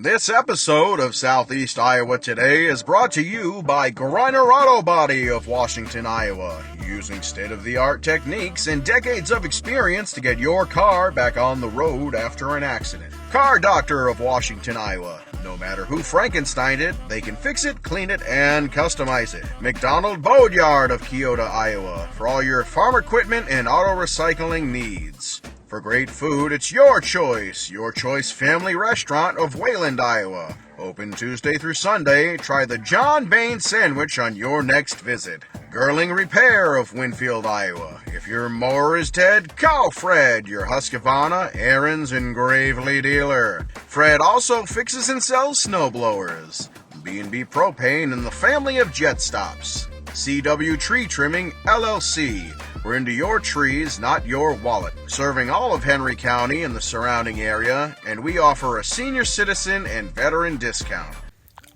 This episode of Southeast Iowa Today is brought to you by Greiner Auto Body of Washington, Iowa, using state-of-the-art techniques and decades of experience to get your car back on the road after an accident. Car Doctor of Washington, Iowa. No matter who Frankensteined it, they can fix it, clean it, and customize it. McDonald Boatyard of Keota, Iowa, for all your farm equipment and auto recycling needs. For great food, it's Your Choice Family Restaurant of Wayland, Iowa. Open Tuesday through Sunday. Try the John Bain Sandwich on your next visit. Girling Repair of Winfield, Iowa. If your mower is dead, call Fred, your Husqvarna, Aaron's, and Gravely dealer. Fred also fixes and sells snowblowers. B&B Propane and the family of jet stops. CW Tree Trimming, LLC. We're into your trees, not your wallet. Serving all of Henry County and the surrounding area, and we offer a senior citizen and veteran discount.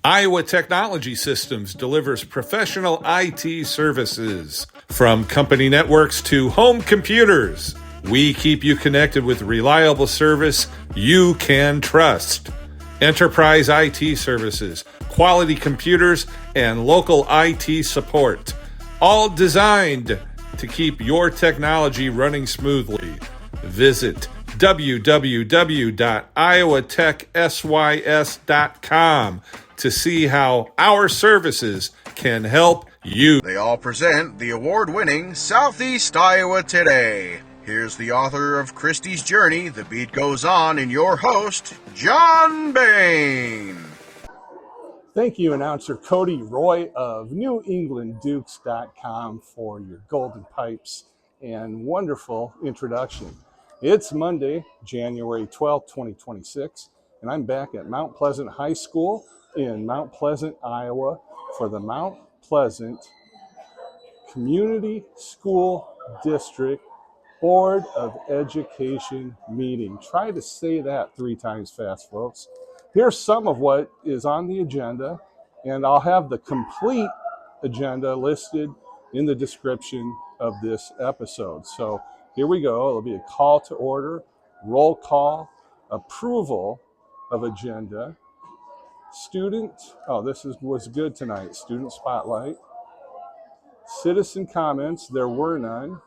Iowa Technology Systems delivers professional IT services. From company networks to home computers, we keep you connected with reliable service you can trust. Enterprise IT services, quality computers, and local IT support. All designed to keep your technology running smoothly. Visit www.iowatechsys.com to see how our services can help you. They all present the award-winning Southeast Iowa Today. Here's the author of Christie's Journey, The Beat Goes On, and your host, John Bain. Thank you, announcer Cody Roy of NewEnglandDukes.com for your golden pipes and wonderful introduction. It's Monday, January 12th, 2026, and I'm back at Mount Pleasant High School in Mount Pleasant, Iowa for the Mount Pleasant Community School District Board of Education meeting. Try to say that 3 times fast, folks. Here's some of what is on the agenda, and I'll have the complete agenda listed in the description of this episode. So here we go. It'll be a call to order, roll call, approval of agenda, was good tonight, student spotlight, citizen comments, there were none.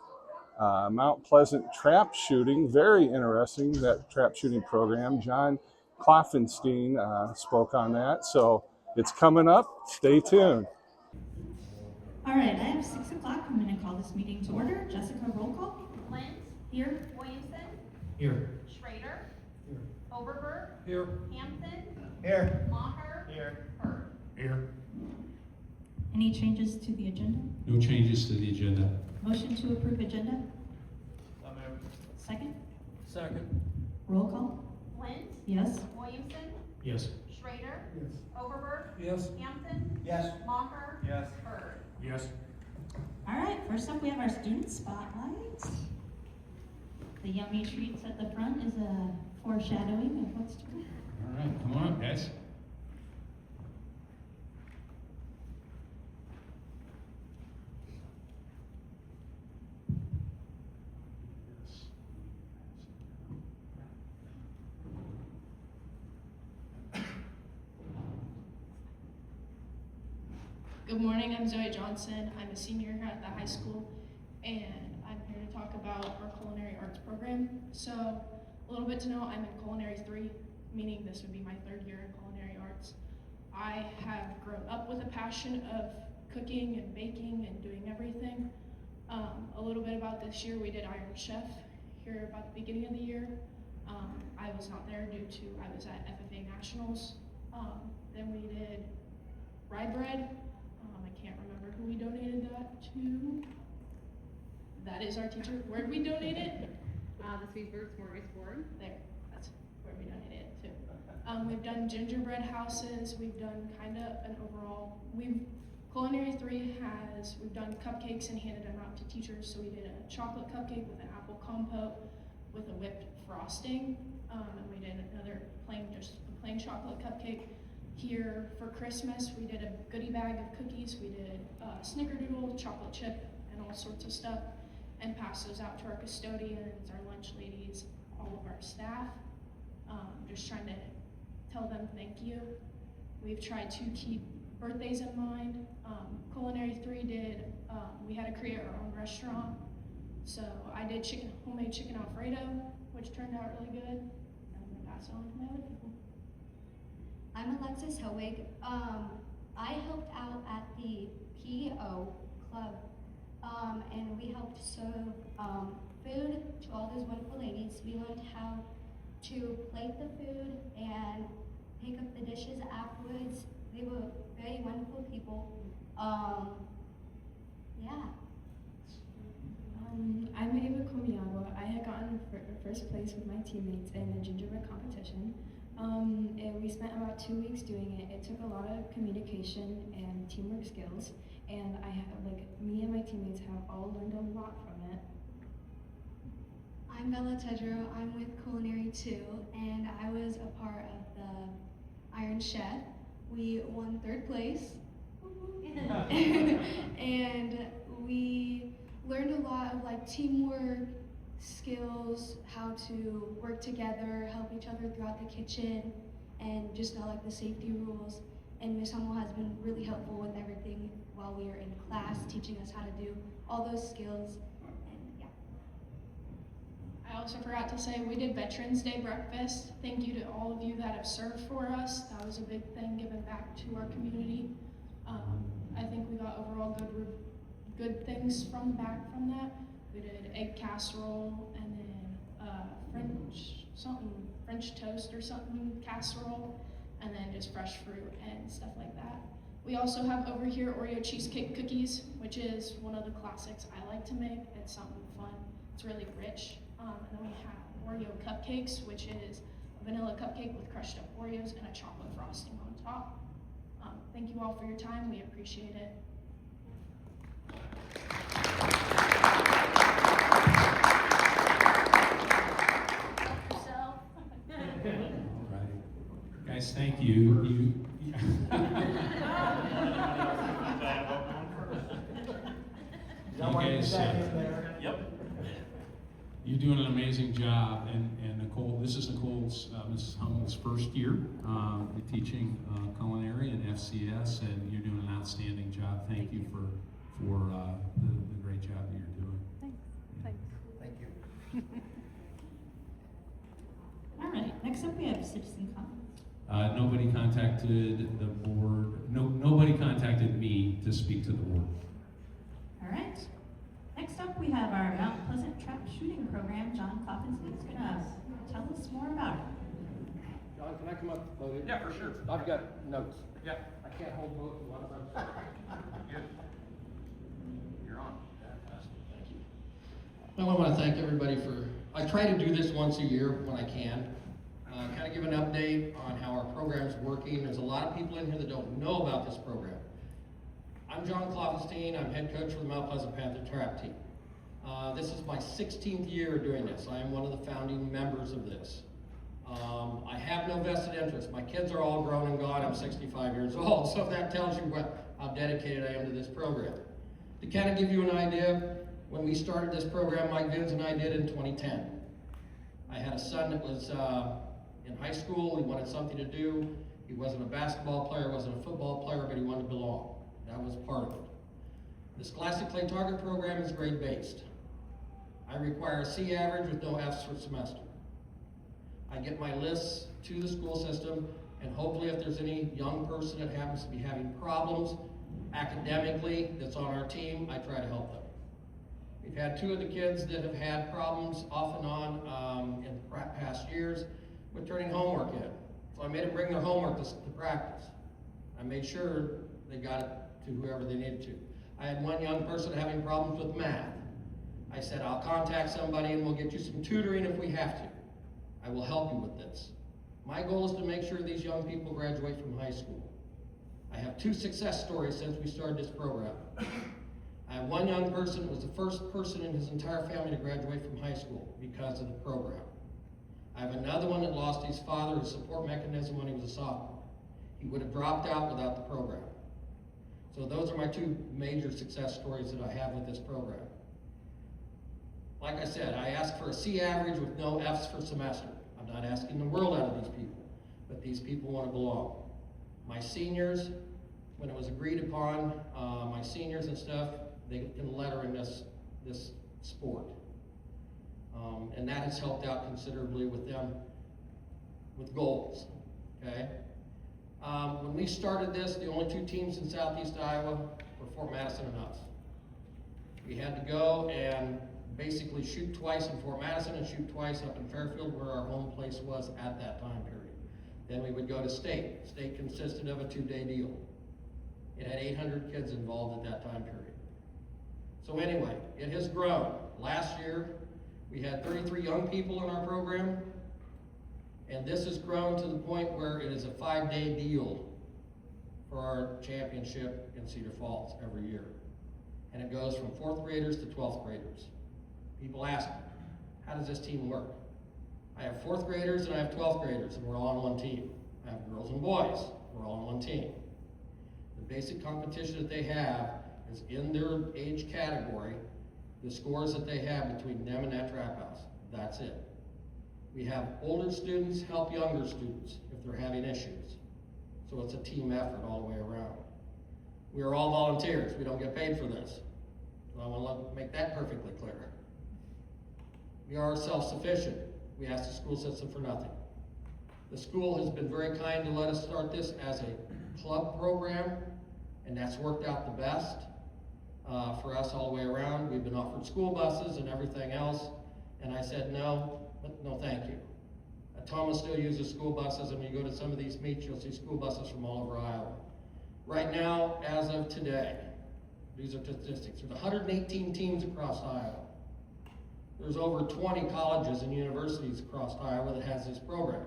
Mount Pleasant trap shooting, very interesting, that trap shooting program. John Kloffenstein spoke on that, so it's coming up. Stay tuned. All right, I have 6 o'clock. I'm going to call this meeting to order. Jessica, roll call. Lent. Here. Williamson. Here. Schrader. Here. Overberg. Here. Hampton. Here. Maher. Here. Hurd. Here. Any changes to the agenda? No changes to the agenda. Motion to approve agenda. So moved. Second. Second. Roll call. Lent. Yes. Williamson. Yes. Schrader. Yes. Overberg. Yes. Hampton. Yes. Maher. Yes. Hurd. Yes. All right, first up we have our student spotlight. The yummy treats at the front is a foreshadowing of what's to come. All right, come on up, guys. Good morning, I'm Zoe Johnson. I'm a senior here at the high school, and I'm here to talk about our culinary arts program. So, a little bit to know, I'm in culinary 3, meaning this would be my 3rd year in culinary arts. I have grown up with a passion of cooking and baking and doing everything. A little bit about this year, we did Iron Chef here about the beginning of the year. I was not there due to, I was at FFA Nationals. Then we did Rye Bread. I can't remember who we donated that to. That is our teacher. Where did we donate it? The Sweetburg Smorgasbord. There, that's where we donated it to. We've done gingerbread houses. We've done kind of an overall, culinary 3 we've done cupcakes and handed them out to teachers. So we did a chocolate cupcake with an apple compote with a whipped frosting. And we did another just a plain chocolate cupcake. Here for Christmas, we did a goodie bag of cookies. We did snickerdoodle, chocolate chip, and all sorts of stuff, and passed those out to our custodians, our lunch ladies, all of our staff. Just trying to tell them thank you. We've tried to keep birthdays in mind. Culinary 3 did, we had to create our own restaurant. So I did homemade chicken Alfredo, which turned out really good. And I'm gonna pass it on to my other people. I'm Alexis Hoig. I helped out at the PO club, and we helped serve food to all those wonderful ladies. We learned how to plate the food and pick up the dishes afterwards. They were very wonderful people. Yeah. I'm Ava Komiyawa. I had gotten first place with my teammates in a gingerbread competition. And we spent about 2 weeks doing it. It took a lot of communication and teamwork skills, and me and my teammates have all learned a lot from it. I'm Bella Tedrow. I'm with Culinary 2, and I was a part of the Iron Chef. We won 3rd place, and we learned a lot of teamwork, skills, how to work together, help each other throughout the kitchen, and just know the safety rules. And Miss Hummel has been really helpful with everything while we are in class, teaching us how to do all those skills. And yeah. I also forgot to say we did Veterans Day breakfast. Thank you to all of you that have served for us. That was a big thing, giving back to our community. I think we got overall good things from that. We did egg casserole and then French toast or something casserole, and then just fresh fruit and stuff like that. We also have over here Oreo cheesecake cookies, which is one of the classics I like to make. It's something fun. It's really rich. And then we have Oreo cupcakes, which is a vanilla cupcake with crushed up Oreos and a chocolate frosting on top. Thank you all for your time. We appreciate it. All right. Guys, thank you. You're doing an amazing job, and Nicole, this is Nicole's, Mrs. Hummel's first year teaching culinary and FCS, and you're doing an outstanding job. Thank you for the great job that you're doing. Thanks. Thank you. All right, next up we have citizen comments. Nobody contacted the board. Nobody contacted me to speak to the board. All right. Next up we have our Mount Pleasant trap shooting program. John Coffins is going to tell us more about it. John, can I come up? Yeah, for sure. I've got notes. Yeah. I can't hold both at one time. Good. You're on. Fantastic. Thank you. Well, I want to thank everybody I try to do this once a year when I can. Kind of give an update on how our program's working. There's a lot of people in here that don't know about this program. I'm John Klopfenstein. I'm head coach for the Mount Pleasant Panther trap team. This is my 16th year doing this. I am one of the founding members of this. I have no vested interest. My kids are all grown and gone. I'm 65 years old, so that tells you how dedicated I am to this program. To kind of give you an idea, when we started this program, Mike Vins and I did in 2010. I had a son that was in high school. He wanted something to do. He wasn't a basketball player, wasn't a football player, but he wanted to belong. That was part of it. The Scholastic Clay Target program is grade-based. I require a C average with no Fs for semester. I get my lists to the school system, and hopefully if there's any young person that happens to be having problems academically that's on our team, I try to help them. We've had 2 of the kids that have had problems off and on in past years with turning homework in. So I made them bring their homework to practice. I made sure they got it to whoever they needed to. I had one young person having problems with math. I said, I'll contact somebody and we'll get you some tutoring if we have to. I will help you with this. My goal is to make sure these young people graduate from high school. I have 2 success stories since we started this program. I have one young person that was the first person in his entire family to graduate from high school because of the program. I have another one that lost his father, his support mechanism, when he was a sophomore. He would have dropped out without the program. So those are my 2 major success stories that I have with this program. Like I said, I asked for a C average with no Fs for semester. I'm not asking the world out of these people. but these people want to belong. My seniors, when it was agreed upon, my seniors and stuff, they can letter in this sport. And that has helped out considerably with them, with goals, okay? When we started this, the only 2 teams in Southeast Iowa were Fort Madison and us. We had to go and basically shoot twice in Fort Madison and shoot twice up in Fairfield, where our home place was at that time period. Then we would go to state. State consisted of a 2-day deal. It had 800 kids involved at that time period. So anyway, it has grown. Last year, we had 33 young people in our program, and this has grown to the point where it is a 5-day deal for our championship in Cedar Falls every year. And it goes from 4th graders to 12th graders. People ask me, how does this team work? I have 4th graders and I have 12th graders, and we're all on one team. I have girls and boys, we're all on one team. The basic competition that they have is in their age category, the scores that they have between them and that trap house. That's it. We have older students help younger students if they're having issues. So it's a team effort all the way around. We are all volunteers. We don't get paid for this. So I want to make that perfectly clear. We are self-sufficient. We ask the school system for nothing. The school has been very kind to let us start this as a club program, and that's worked out the best for us all the way around. We've been offered school buses and everything else, and I said no, no thank you. Thomas still uses school buses, and when you go to some of these meets, you'll see school buses from all over Iowa. Right now, as of today, these are statistics, there's 118 teams across Iowa. There's over 20 colleges and universities across Iowa that has this program.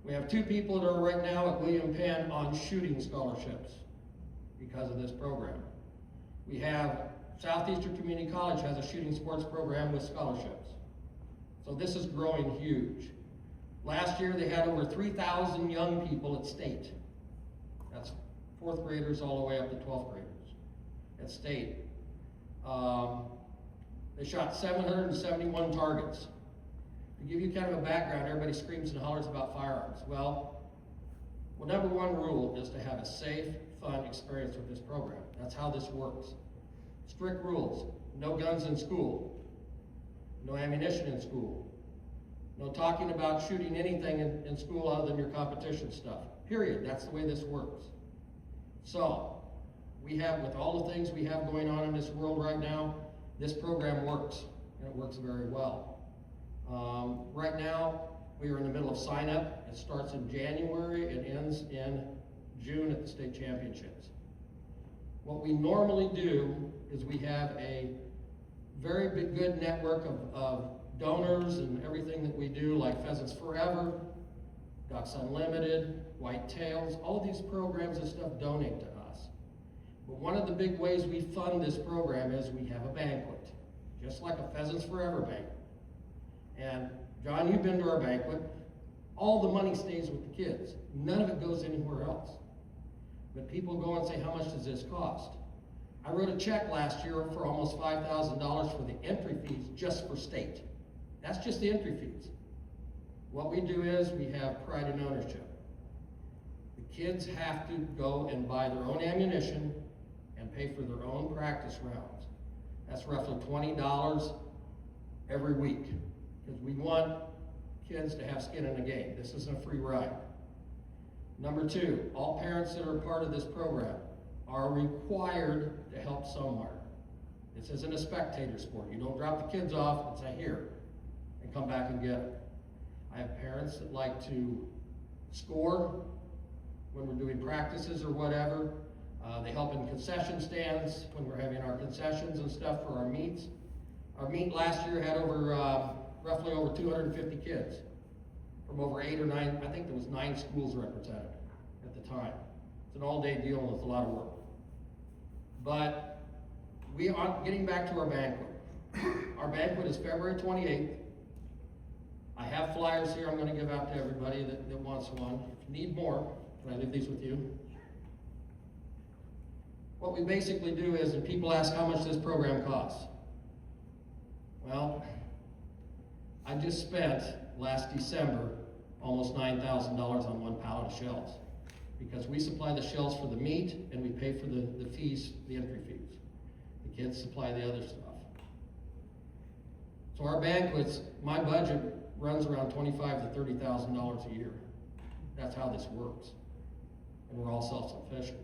We have 2 people that are right now at William Penn on shooting scholarships because of this program. We have Southeastern Community College has a shooting sports program with scholarships. So this is growing huge. Last year they had over 3,000 young people at state. That's 4th graders all the way up to 12th graders at state. They shot 771 targets. To give you kind of a background, everybody screams and hollers about firearms. Well, number 1 rule is to have a safe, fun experience with this program. That's how this works. Strict rules. No guns in school. No ammunition in school. No talking about shooting anything in school other than your competition stuff. Period. That's the way this works. So, we have, with all the things we have going on in this world right now, this program works, and it works very well. Right now, we are in the middle of sign up. It starts in January and ends in June at the state championships. What we normally do is we have a very good network of donors and everything that we do, like Pheasants Forever, Ducks Unlimited, White Tails, all of these programs and stuff donate to us. But one of the big ways we fund this program is we have a banquet, just like a Pheasants Forever banquet. And John, you've been to our banquet. All the money stays with the kids. None of it goes anywhere else. But people go and say, how much does this cost? I wrote a check last year for almost $5,000 for the entry fees just for state. That's just the entry fees. What we do is we have pride in ownership. The kids have to go and buy their own ammunition and pay for their own practice rounds. That's roughly $20 every week, because we want kids to have skin in the game. This isn't a free ride. Number 2, all parents that are part of this program are required to help somewhere. This isn't a spectator sport. You don't drop the kids off and say, here, and come back and get them. I have parents that like to score when we're doing practices or whatever. They help in concession stands when we're having our concessions and stuff for our meets. Our meet last year had roughly over 250 kids from over 8 or 9, I think there was 9 schools represented at the time. It's an all-day deal and it's a lot of work. But we are getting back to our banquet. Our banquet is February 28th. I have flyers here I'm going to give out to everybody that wants one. If you need more, can I leave these with you? What we basically do is, and people ask how much this program costs. Well, I just spent last December almost $9,000 on one pallet of shells. Because we supply the shells for the meat and we pay for the fees, the entry fees. The kids supply the other stuff. So our banquets, my budget runs around $25,000 to $30,000 a year. That's how this works. And we're all self-sufficient.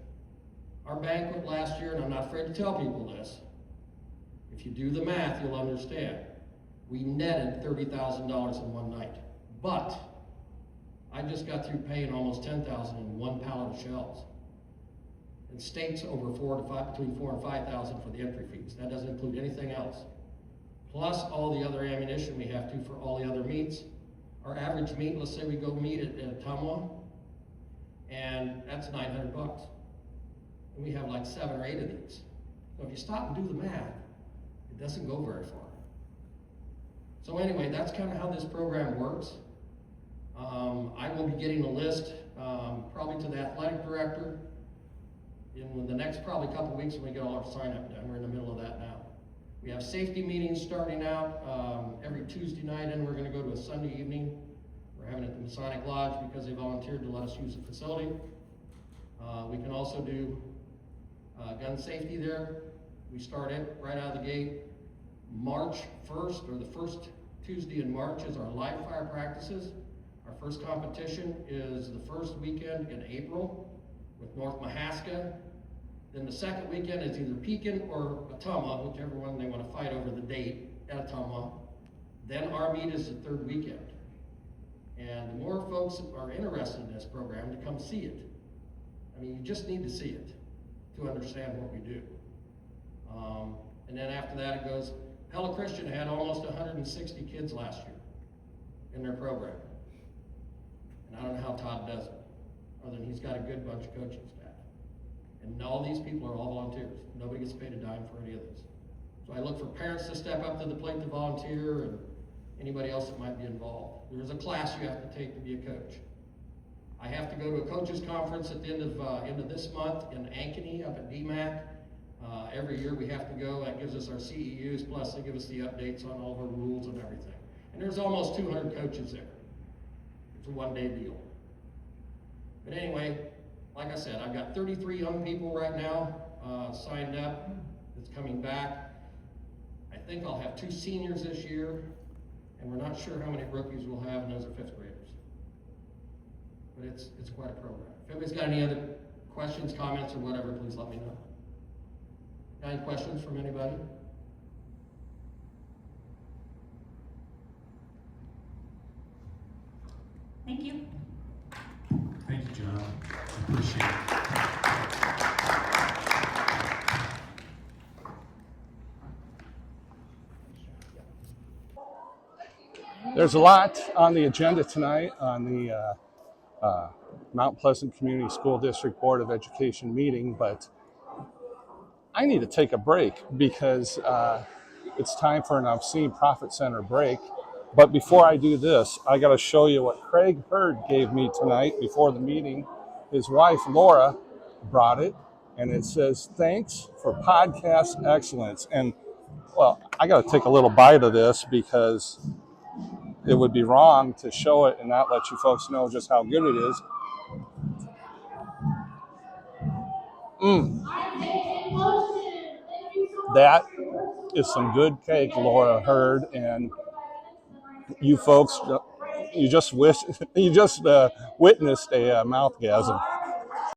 Our banquet last year, and I'm not afraid to tell people this, if you do the math, you'll understand. We netted $30,000 in one night. But I just got through paying almost $10,000 in one pallet of shells. And states over between $4,000 and $5,000 for the entry fees. That doesn't include anything else. Plus all the other ammunition we have to for all the other meats. Our average meat, let's say we go meat at Ottumwa, and that's $900. And we have like 7 or 8 of these. So if you stop and do the math, it doesn't go very far. So anyway, that's kind of how this program works. I will be getting a list probably to the athletic director in the next probably couple weeks when we get all our sign up done. We're in the middle of that now. We have safety meetings starting out every Tuesday night, and we're going to go to a Sunday evening. We're having it at the Masonic Lodge because they volunteered to let us use the facility. We can also do gun safety there. We start it right out of the gate. March 1st, or the first Tuesday in March, is our live fire practices. Our first competition is the first weekend in April with North Mahaska. Then the second weekend is either Pekin or Ottumwa, whichever one they want to fight over the date at Ottumwa. Then our meet is the third weekend. And the more folks are interested in this program, to come see it. I mean, you just need to see it to understand what we do. And then after that it goes, Pella Christian had almost 160 kids last year in their program. And I don't know how Todd does it, other than he's got a good bunch of coaching staff. And all these people are all volunteers. Nobody gets paid a dime for any of this. So I look for parents to step up to the plate to volunteer, and anybody else that might be involved. There's a class you have to take to be a coach. I have to go to a coaches conference at the end of this month in Ankeny up at DMAC. Every year we have to go. That gives us our CEUs, plus they give us the updates on all of our rules and everything. And there's almost 200 coaches there. It's a one-day deal. But anyway, like I said, I've got 33 young people right now signed up that's coming back. I think I'll have 2 seniors this year, and we're not sure how many rookies we'll have, and those are 5th graders. But it's quite a program. If anybody's got any other questions, comments, or whatever, please let me know. Got any questions from anybody? Thank you. Thank you, John. I appreciate it. There's a lot on the agenda tonight on the Mount Pleasant Community School District Board of Education meeting, but I need to take a break because it's time for an Obscene Profit Center break. But before I do this, I got to show you what Craig Hurd gave me tonight before the meeting. His wife, Laura, brought it, and it says, "Thanks for podcast excellence." And, well, I got to take a little bite of this because it would be wrong to show it and not let you folks know just how good it is. That is some good cake, Laura Hurd, and you folks, you just witnessed a mouthgasm.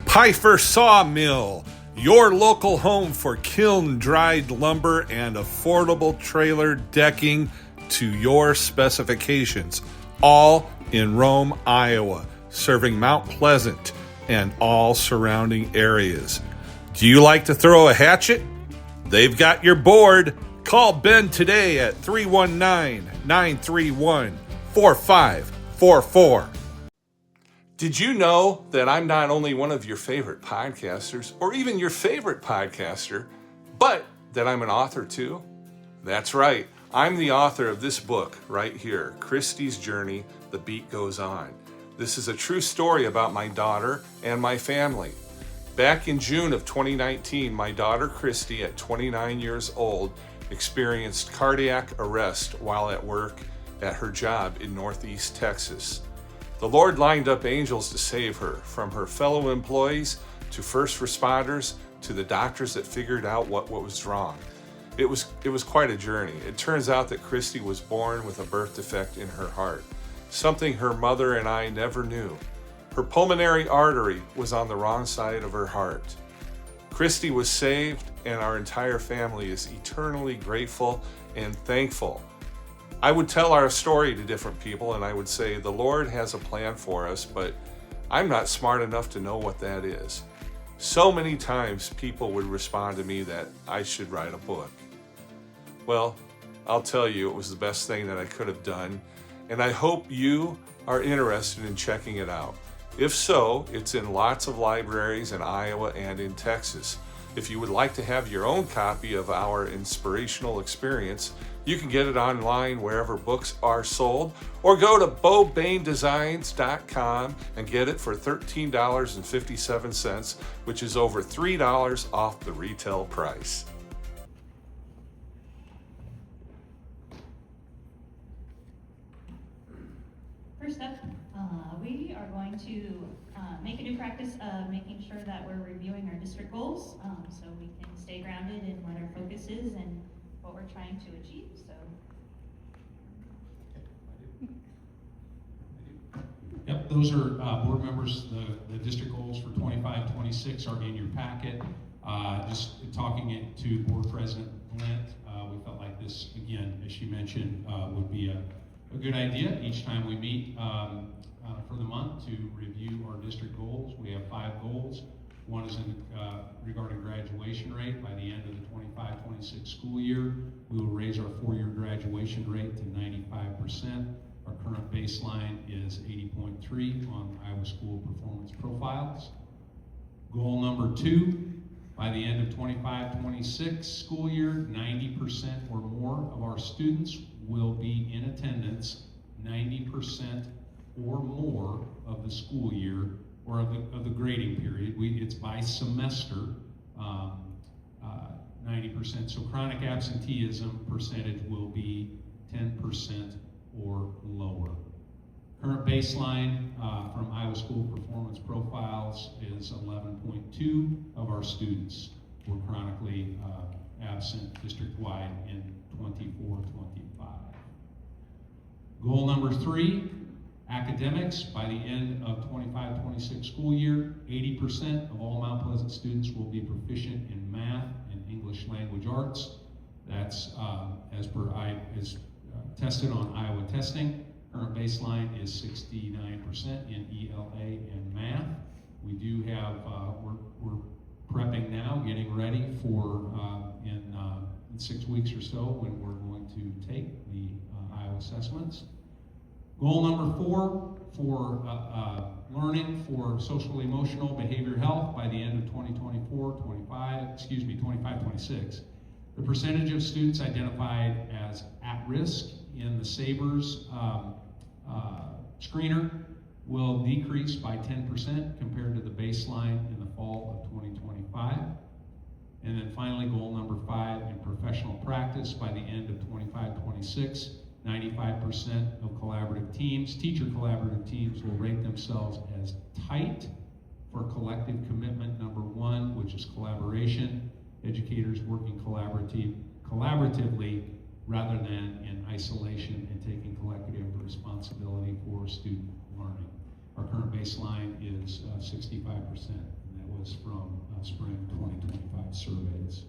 Pfeiffer Sawmill, your local home for kiln-dried lumber and affordable trailer decking to your specifications, all in Rome, Iowa, serving Mount Pleasant and all surrounding areas. Do you like to throw a hatchet? They've got your board. Call Ben today at 319-931-4544. Did you know that I'm not only one of your favorite podcasters, or even your favorite podcaster, but that I'm an author too? That's right. I'm the author of this book right here, Christy's Journey, The Beat Goes On. This is a true story about my daughter and my family. Back in June of 2019, my daughter Christy, at 29 years old, experienced cardiac arrest while at work at her job in Northeast Texas. The Lord lined up angels to save her, from her fellow employees to first responders to the doctors that figured out what was wrong. It was quite a journey. It turns out that Christy was born with a birth defect in her heart, something her mother and I never knew. Her pulmonary artery was on the wrong side of her heart. Christy was saved, and our entire family is eternally grateful and thankful. I would tell our story to different people, and I would say, the Lord has a plan for us, but I'm not smart enough to know what that is. So many times people would respond to me that I should write a book. Well, I'll tell you, it was the best thing that I could have done, and I hope you are interested in checking it out. If so, it's in lots of libraries in Iowa and in Texas. If you would like to have your own copy of our inspirational experience, you can get it online wherever books are sold, or go to BoBainDesigns.com and get it for $13.57, which is over $3 off the retail price. First up, we are going to make a new practice of making sure that we're reviewing our district goals, so we can stay grounded in what our focus is and what we're trying to achieve. So, Yep, those are board members. The district goals for 25-26 are in your packet. Just talking it to Board President Glint, we felt like this, again, as she mentioned, would be a good idea each time we meet for the month to review our district goals. We have 5 goals. One is regarding graduation rate. By the end of the 25-26 school year, we will raise our 4-year graduation rate to 95%. Our current baseline is 80.3 on Iowa School Performance Profiles. Goal number 2, by the end of 25-26 school year, 90% or more of our students will be in attendance 90% or more of the school year, or of the grading period. It's by semester, 90%. So chronic absenteeism percentage will be 10% or lower. Current baseline from Iowa School Performance Profiles is 11.2 of our students were chronically absent district-wide in 24-25. Goal number 3, academics. By the end of 25-26 school year, 80% of all Mount Pleasant students will be proficient in math and English language arts. That's as tested on Iowa testing. Current baseline is 69% in ELA and math. We do have, we're prepping now, getting ready for in 6 weeks or so when we're going to take the Iowa assessments. Goal number 4 for learning for social emotional behavior health by the end of 25-26. The percentage of students identified as at risk in the SABRS screener will decrease by 10% compared to the baseline in the fall of 2025. And then finally, goal number 5 in professional practice by the end of 25-26, 95% of collaborative teams, teacher collaborative teams, will rate themselves as tight for collective commitment number 1, which is collaboration, educators working collaboratively rather than in isolation and taking collective responsibility for student learning. Our current baseline is 65%, and that was from spring 2025 surveys.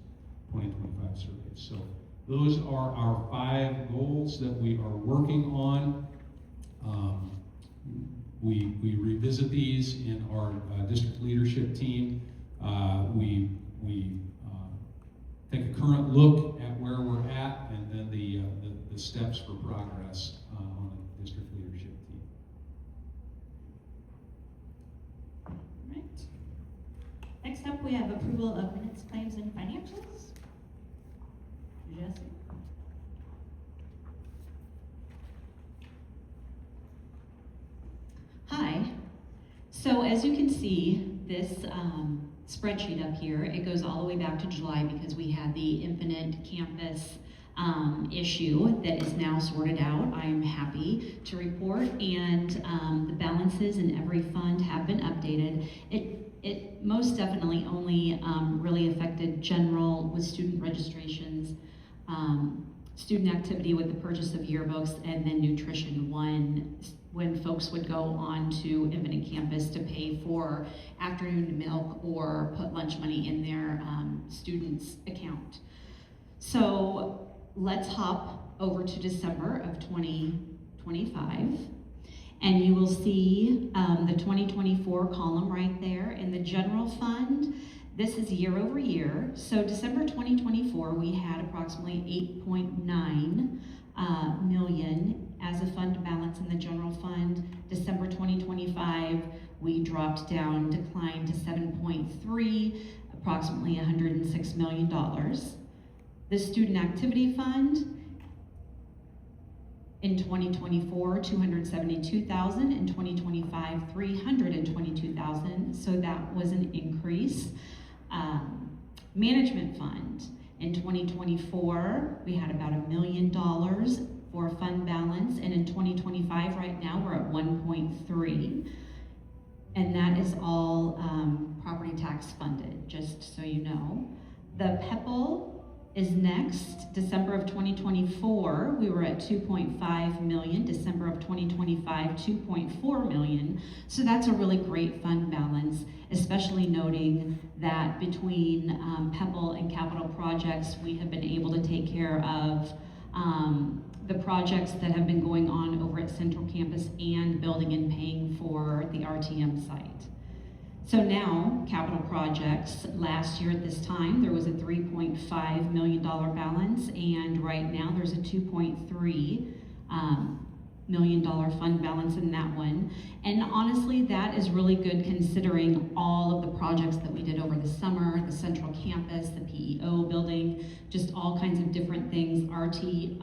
So those are our 5 goals that we are working on. We revisit these in our district leadership team. We take a current look at where we're at, and then the steps for progress on the district leadership team. all right. Next up, we have approval of minutes, claims, and financials. Jesse. Hi. So as you can see, this spreadsheet up here, it goes all the way back to July because we had the Infinite Campus issue that is now sorted out. I am happy to report, and the balances in every fund have been updated. It most definitely only really affected general with student registrations, student activity with the purchase of yearbooks, and then nutrition when folks would go on to Infinite Campus to pay for afternoon milk or put lunch money in their students' account. So let's hop over to December of 2025, and you will see the 2024 column right there in the general fund. This is year over year. So December 2024, we had approximately 8.9 million as a fund balance in the general fund. December 2025, we dropped down, declined to 7.3, approximately $106 million. The student activity fund in 2024, 272,000. In 2025, 322,000. So that was an increase. Management fund in 2024, we had about $1 million for fund balance, and in 2025, right now, we're at 1.3, and that is all property tax funded, just so you know. The PEPL is next. December of 2024, we were at 2.5 million. December of 2025, 2.4 million. So that's a really great fund balance, especially noting that between PEPL and capital projects, we have been able to take care of the projects that have been going on over at Central Campus and building and paying for the RTM site. So now, capital projects, last year at this time, there was a $3.5 million balance, and right now there's a $2.3 million fund balance in that one. And honestly, that is really good considering all of the projects that we did over the summer, the Central Campus, the PEO building, just all kinds of different things, RTU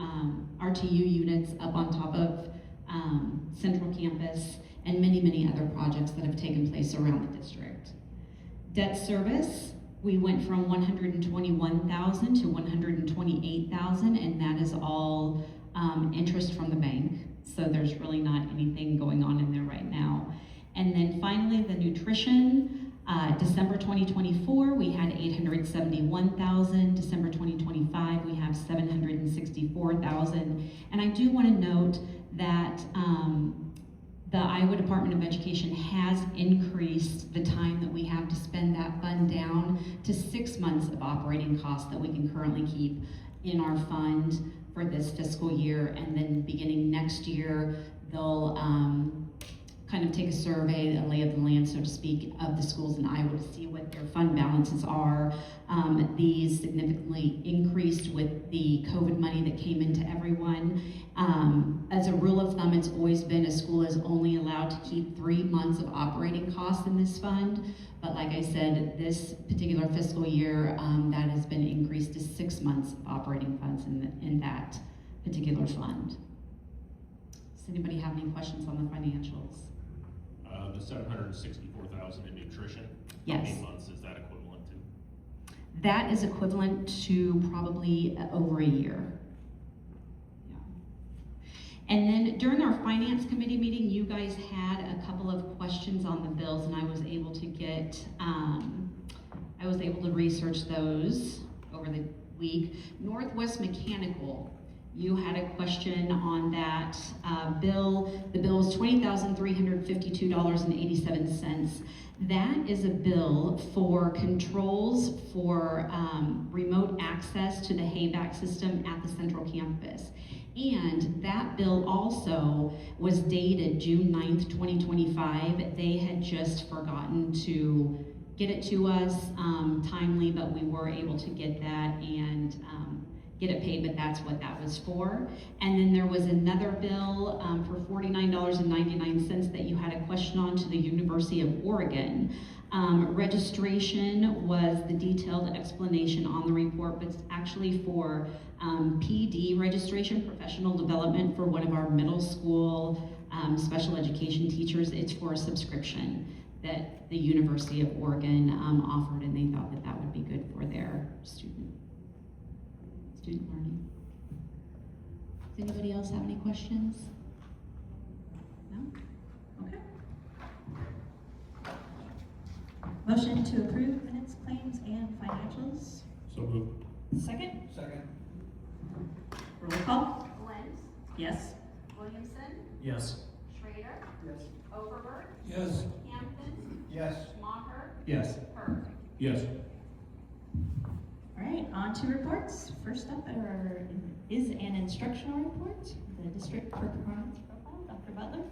units up on top of Central Campus, and many, many other projects that have taken place around the district. Debt service, we went from 121,000 to 128,000, and that is all interest from the bank. So there's really not anything going on in there right now. And then finally, the nutrition, December 2024, we had 871,000. December 2025, we have 764,000. And I do want to note that the Iowa Department of Education has increased the time that we have to spend that fund down to 6 months of operating costs that we can currently keep in our fund for this fiscal year. And then beginning next year, they'll kind of take a survey, a lay of the land, so to speak, of the schools in Iowa to see what their fund balances are. These significantly increased with the COVID money that came into everyone. As a rule of thumb, it's always been a school is only allowed to keep 3 months of operating costs in this fund. But like I said, this particular fiscal year, that has been increased to 6 months of operating funds in that particular fund. Does anybody have any questions on the financials? The 764,000 in nutrition. Yes. How many months is that equivalent to? That is equivalent to probably over a year. Yeah. And then during our finance committee meeting, you guys had a couple of questions on the bills, and I was able to research those over the week. Northwest Mechanical, you had a question on that bill. The bill is $20,352.87. That is a bill for controls for remote access to the HABAC system at the Central Campus. And that bill also was dated June 9th, 2025. They had just forgotten to get it to us timely, but we were able to get that and get it paid, but that's what that was for. And then there was another bill for $49.99 that you had a question on to the University of Oregon. Registration was the detailed explanation on the report, but it's actually for PD registration, professional development for one of our middle school special education teachers. It's for a subscription that the University of Oregon offered, and they thought that that would be good for their student learning. Does anybody else have any questions? No? Okay. Motion to approve minutes, claims, and financials. So moved. Second? Second. Roll call? Lentz, Yes. Williamson, Yes. Schrader, Yes. Overberg, Yes. Hampton, Yes. Maher, Yes. Hurd. Yes. All right, on to reports. First up is an instructional report, the district performance profile, Dr. Butler.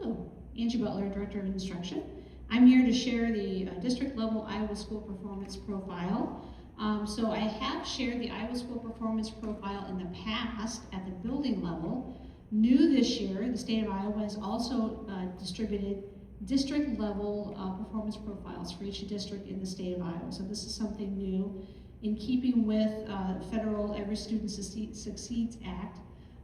Hello, Angie Butler, Director of Instruction. I'm here to share the district level Iowa School Performance Profile. So I have shared the Iowa School Performance Profile in the past at the building level. New this year, the state of Iowa has also distributed district level performance profiles for each district in the state of Iowa. So this is something new in keeping with federal Every Student Succeeds Act.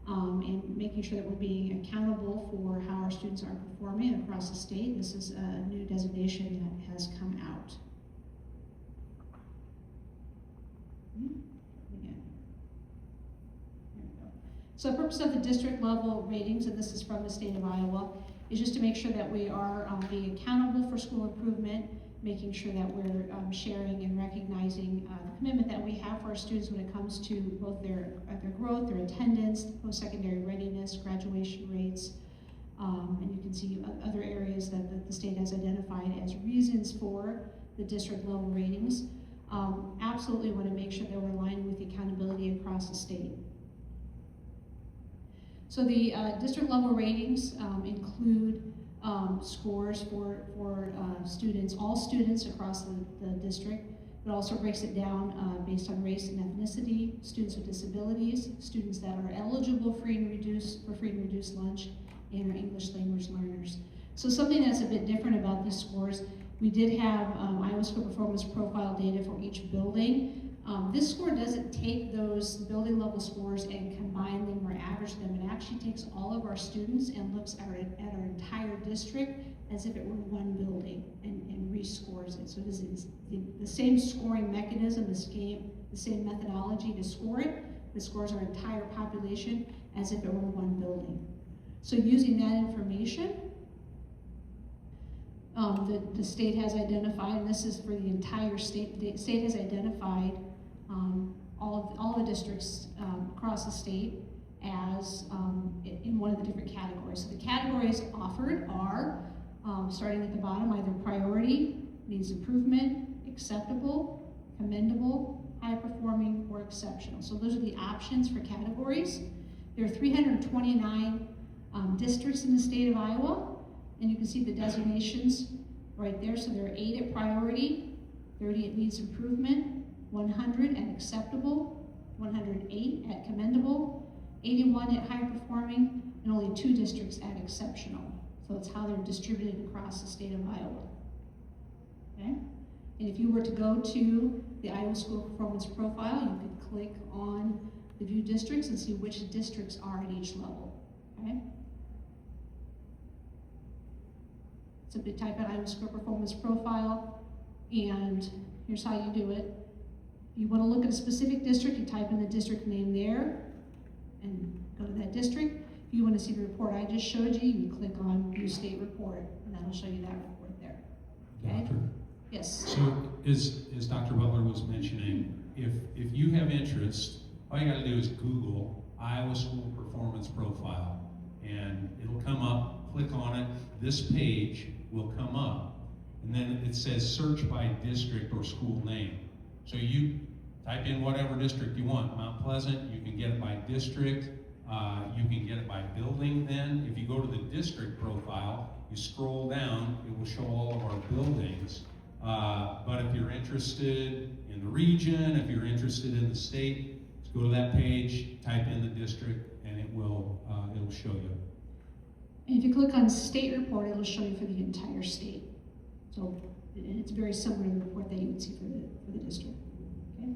And making sure that we're being accountable for how our students are performing across the state. This is a new designation that has come out. Again. There we go. So the purpose of the district level ratings, and this is from the state of Iowa, is just to make sure that we are being accountable for school improvement, making sure that we're sharing and recognizing the commitment that we have for our students when it comes to both their growth, their attendance, post-secondary readiness, graduation rates, and you can see other areas that the state has identified as reasons for the district level ratings. Absolutely want to make sure that we're aligning with the accountability across the state. So the district level ratings include scores for students, all students across the district. It also breaks it down based on race and ethnicity, students with disabilities, students that are eligible for free and reduced lunch, and our English language learners. So something that's a bit different about these scores, we did have Iowa School Performance Profile data for each building. This score doesn't take those building level scores and combine them or average them. It actually takes all of our students and looks at our entire district as if it were one building and rescores it. So it is the same scoring mechanism, the same methodology to score it. It scores our entire population as if it were one building. So using that information, the state has identified, and this is for the entire state, the state has identified all the districts across the state as in one of the different categories. So the categories offered are, starting at the bottom, either priority, needs improvement, acceptable, commendable, high performing, or exceptional. So those are the options for categories. There are 329 districts in the state of Iowa, and you can see the designations right there. So there are 8 at priority, 30 at needs improvement, 100 at acceptable, 108 at commendable, 81 at high performing, and only 2 districts at exceptional. So that's how they're distributed across the state of Iowa. Okay? And if you were to go to the Iowa School Performance Profile, you could click on the view districts and see which districts are at each level. Okay? Simply type in Iowa School Performance Profile, and here's how you do it. If you want to look at a specific district, you type in the district name there and go to that district. If you want to see the report I just showed you, you click on View State Report, and that'll show you that report there. Okay? Doctor? Yes. So as Dr. Butler was mentioning, if you have interest, all you got to do is Google Iowa School Performance Profile, and it'll come up. Click on it. This page will come up, and then it says search by district or school name. So you type in whatever district you want. Mount Pleasant, you can get it by district. You can get it by building then. If you go to the district profile, you scroll down, it will show all of our buildings. But if you're interested in the region, if you're interested in the state, just go to that page, type in the district, and it will it'll show you. And if you click on state report, it'll show you for the entire state. So and it's very similar to the report that you would see for the district. Okay?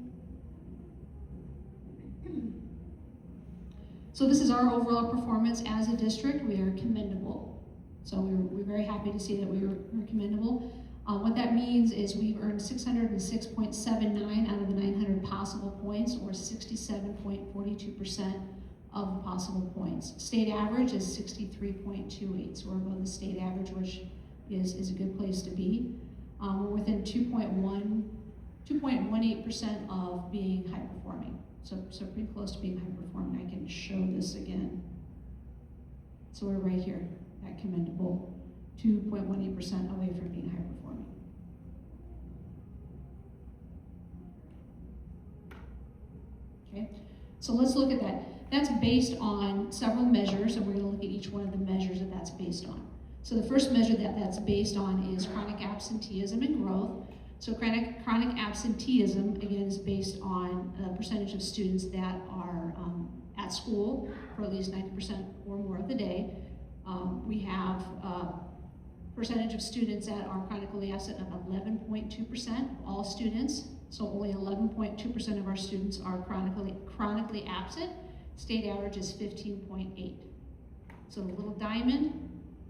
So this is our overall performance as a district. We are commendable. So we're very happy to see that we're commendable. What that means is we've earned 606.79 out of the 900 possible points, or 67.42% of the possible points. State average is 63.28, so we're above the state average, which is a good place to be. We're within 2.18% of being high performing. So pretty close to being high performing. I can show this again. So we're right here at commendable, 2.18% away from being high performing. Okay, so let's look at that. That's based on several measures, and we're going to look at each one of the measures that that's based on. So the first measure that that's based on is chronic absenteeism and growth. So chronic absenteeism, again, is based on the percentage of students that are at school for at least 90% or more of the day. We have percentage of students that are chronically absent of 11.2%, all students. So only 11.2% of our students are chronically absent. State average is 15.8. So the little diamond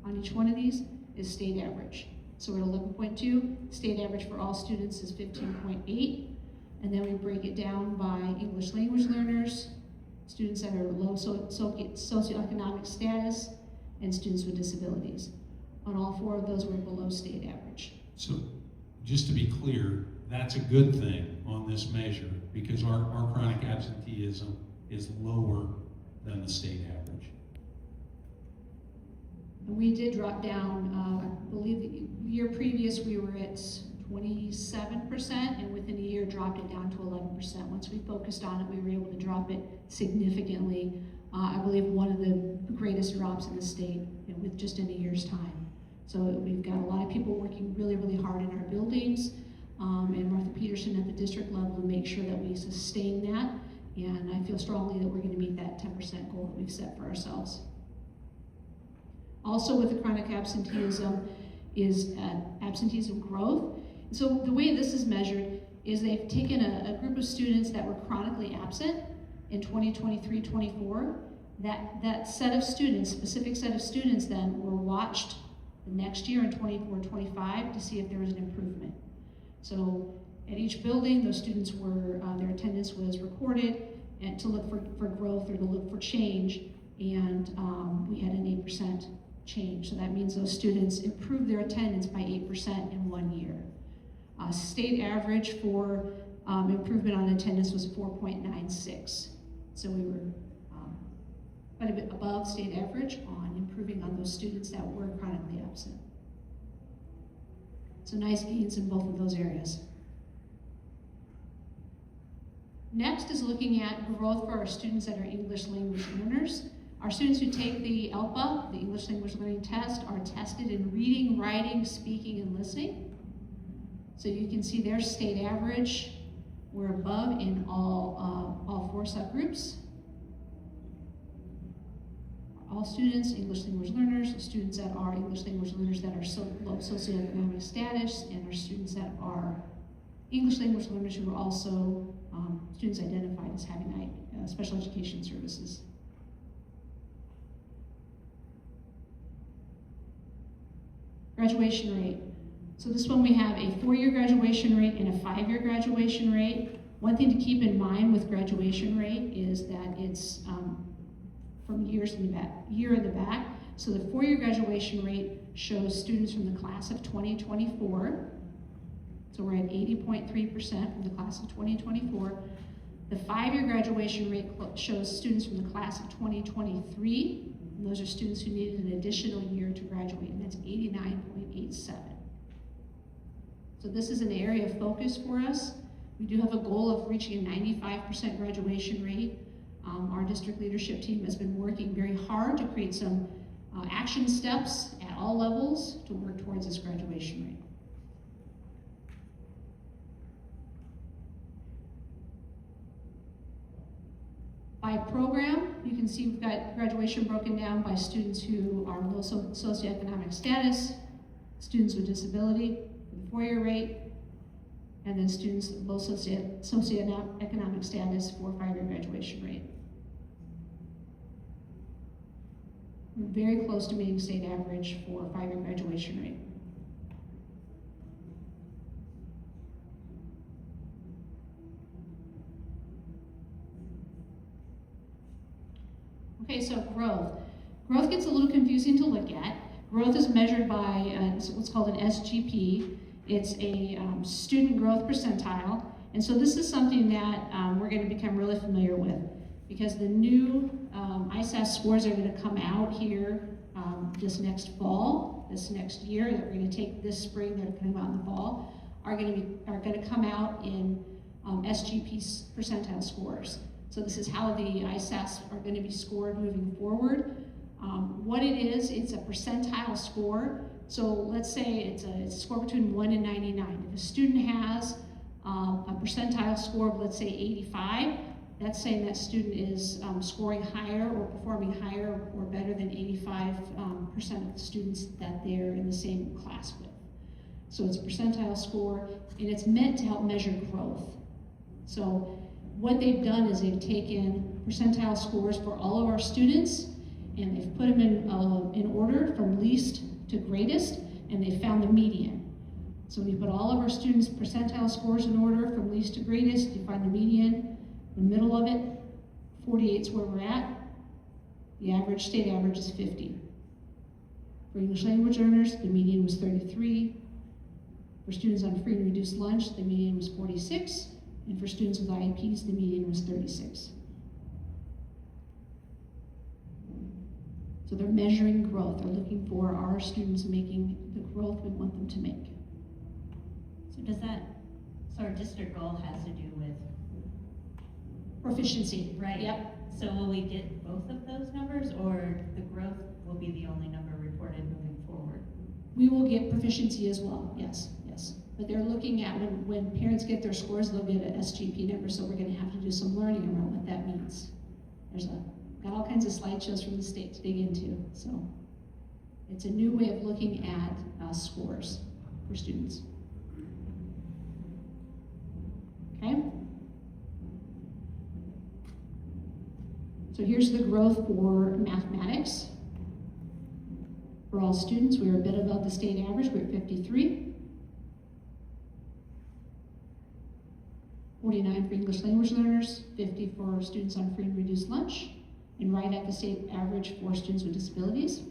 on each one of these is state average. So we're at 11.2, state average for all students is 15.8, and then we break it down by English language learners, students that are low socioeconomic status, and students with disabilities. On all four of those, we're below state average. So just to be clear, that's a good thing on this measure, because our chronic absenteeism is lower than the state average. And we did drop down, I believe the year previous we were at 27%, and within a year dropped it down to 11%. Once we focused on it, we were able to drop it significantly. I believe one of the greatest drops in the state with just in a year's time. So we've got a lot of people working really, really hard in our buildings, and Martha Peterson at the district level to make sure that we sustain that. And I feel strongly that we're going to meet that 10% goal that we've set for ourselves. Also with the chronic absenteeism is absenteeism growth. So the way this is measured is they've taken a group of students that were chronically absent in 2023-24. That set of students, specific set of students then were watched the next year in 24-25 to see if there was an improvement. So at each building, those students were, their attendance was recorded and to look for growth or to look for change, and we had an 8% change. So that means those students improved their attendance by 8% in 1 year. State average for improvement on attendance was 4.96. So we were quite a bit above state average on improving on those students that were chronically absent. So nice gains in both of those areas. Next is looking at growth for our students that are English language learners. Our students who take the ELPA, the English Language Learning Test, are tested in reading, writing, speaking, and listening. So you can see their state average. We're above in all four subgroups. All students, English language learners, students that are English language learners that are low socioeconomic status, and our students that are English language learners who are also students identified as having special education services. Graduation rate. So this one we have a 4-year graduation rate and a 5-year graduation rate. One thing to keep in mind with graduation rate is that it's from year in the back. So the 4-year graduation rate shows students from the class of 2024. So we're at 80.3% from the class of 2024. The 5-year graduation rate shows students from the class of 2023. And those are students who needed an additional year to graduate, and that's 89.87. So this is an area of focus for us. We do have a goal of reaching a 95% graduation rate. Our district leadership team has been working very hard to create some action steps at all levels to work towards this graduation rate. By program, you can see we've got graduation broken down by students who are low socioeconomic status, students with disability, the 4-year rate, and then students low socioeconomic status for 5-year graduation rate. We're very close to meeting state average for 5-year graduation rate. Okay, so growth. Growth gets a little confusing to look at. Growth is measured by what's called an SGP. It's a student growth percentile. And so this is something that we're going to become really familiar with, because the new ISAS scores are going to come out here this next fall, this next year, that we're going to take this spring, they're coming out in the fall, are going to come out in SGP percentile scores. So this is how the ISAS are going to be scored moving forward. What it is, it's a percentile score. So let's say it's a score between 1 and 99. If a student has a percentile score of, let's say, 85, that's saying that student is scoring higher or performing higher or better than 85% of the students that they're in the same class with. So it's a percentile score, and it's meant to help measure growth. So what they've done is they've taken percentile scores for all of our students, and they've put them in order from least to greatest, and they found the median. So when you put all of our students' percentile scores in order from least to greatest, you find the median. In the middle of it, 48 is where we're at. The average, state average, is 50. For English language learners, the median was 33. For students on free and reduced lunch, the median was 46. And for students with IEPs, the median was 36. So they're measuring growth. They're looking for our students making the growth we want them to make. So our district goal has to do with proficiency. Right. Yep. So will we get both of those numbers, or the growth will be the only number reported moving forward? We will get proficiency as well, yes. But they're looking at when parents get their scores, they'll get an SGP number, so we're going to have to do some learning around what that means. Got all kinds of slideshows from the state to dig into, so it's a new way of looking at scores for students. Okay? So here's the growth for mathematics. For all students, we were a bit above the state average, we're at 53. 49 for English language learners, 50 for students on free and reduced lunch, and right at the state average for students with disabilities.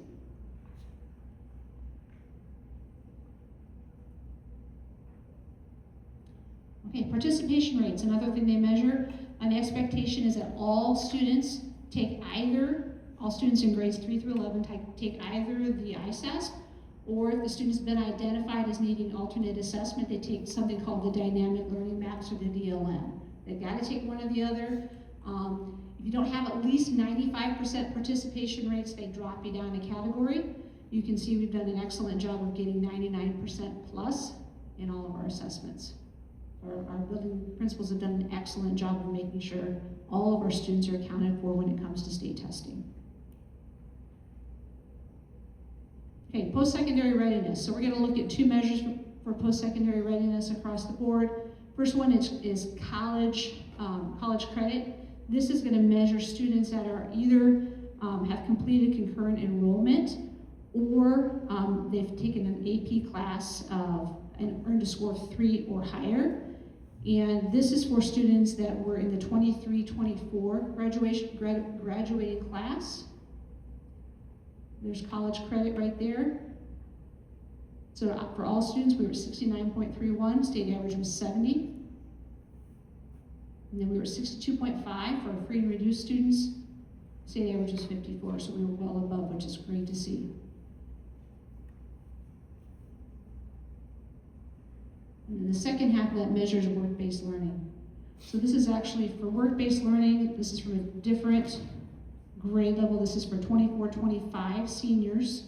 Okay, participation rates, another thing they measure. And the expectation is that all students in grades 3 through 11 take either the ISAS, or if the student's been identified as needing alternate assessment, they take something called the dynamic learning maps, or the DLM. They've got to take one or the other. If you don't have at least 95% participation rates, they drop you down a category. You can see we've done an excellent job of getting 99% plus in all of our assessments. Our building principals have done an excellent job of making sure all of our students are accounted for when it comes to state testing. Okay, post-secondary readiness. So we're going to look at two measures for post-secondary readiness across the board. First one is college credit. This is going to measure students that are either have completed concurrent enrollment, or they've taken an AP class and earned a score of 3 or higher. And this is for students that were in the 23-24 graduating class. There's college credit right there. So for all students, we were at 69.31, state average was 70. And then we were at 62.5 for free and reduced students, state average was 54, so we were well above, which is great to see. And then the second half of that measure is work-based learning. So this is actually for work-based learning. This is from a different grade level. This is for 24-25 seniors.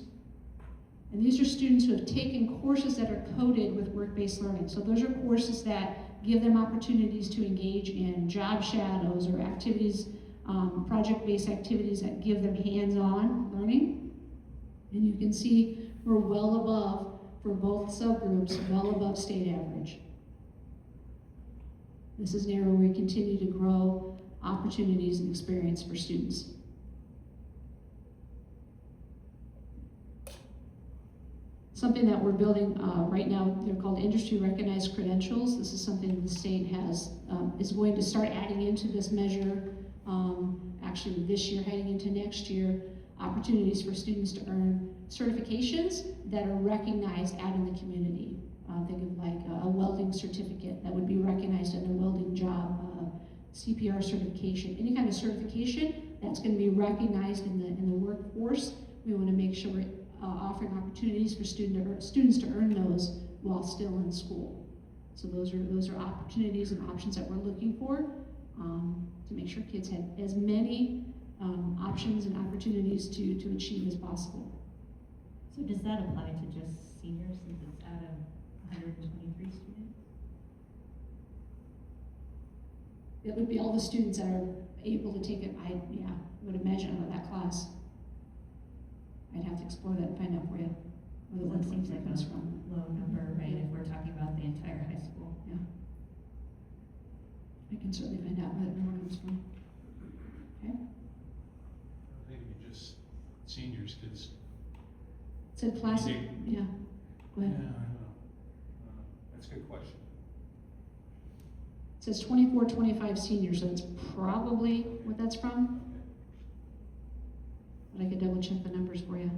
And these are students who have taken courses that are coded with work-based learning. So those are courses that give them opportunities to engage in job shadows or activities project-based activities that give them hands-on learning. And you can see we're well above, for both subgroups, well above state average. This is an area where we continue to grow opportunities and experience for students. Something that we're building right now, they're called industry recognized credentials. This is something the state has, is going to start adding into this measure, actually this year, heading into next year, opportunities for students to earn certifications that are recognized out in the community. Think of like a welding certificate that would be recognized in a welding job, CPR certification, any kind of certification that's going to be recognized in the workforce. We want to make sure we're offering opportunities for students to earn those while still in school. So those are opportunities and options that we're looking for to make sure kids have as many options and opportunities to achieve as possible. So does that apply to just seniors since it's out of 123 students? It would be all the students that are able to take it. I would imagine out of that class. I'd have to explore that and find out for you where the 1.3 seems like comes a from. low number, right? If we're talking about the entire high school. Yeah. I can certainly find out where that number comes from. Okay. Maybe just seniors, because. Said class. Yeah. Go ahead. Yeah, I don't know. That's a good question. It says 24, 25 seniors, so that's probably what that's from. But I could double check the numbers for you.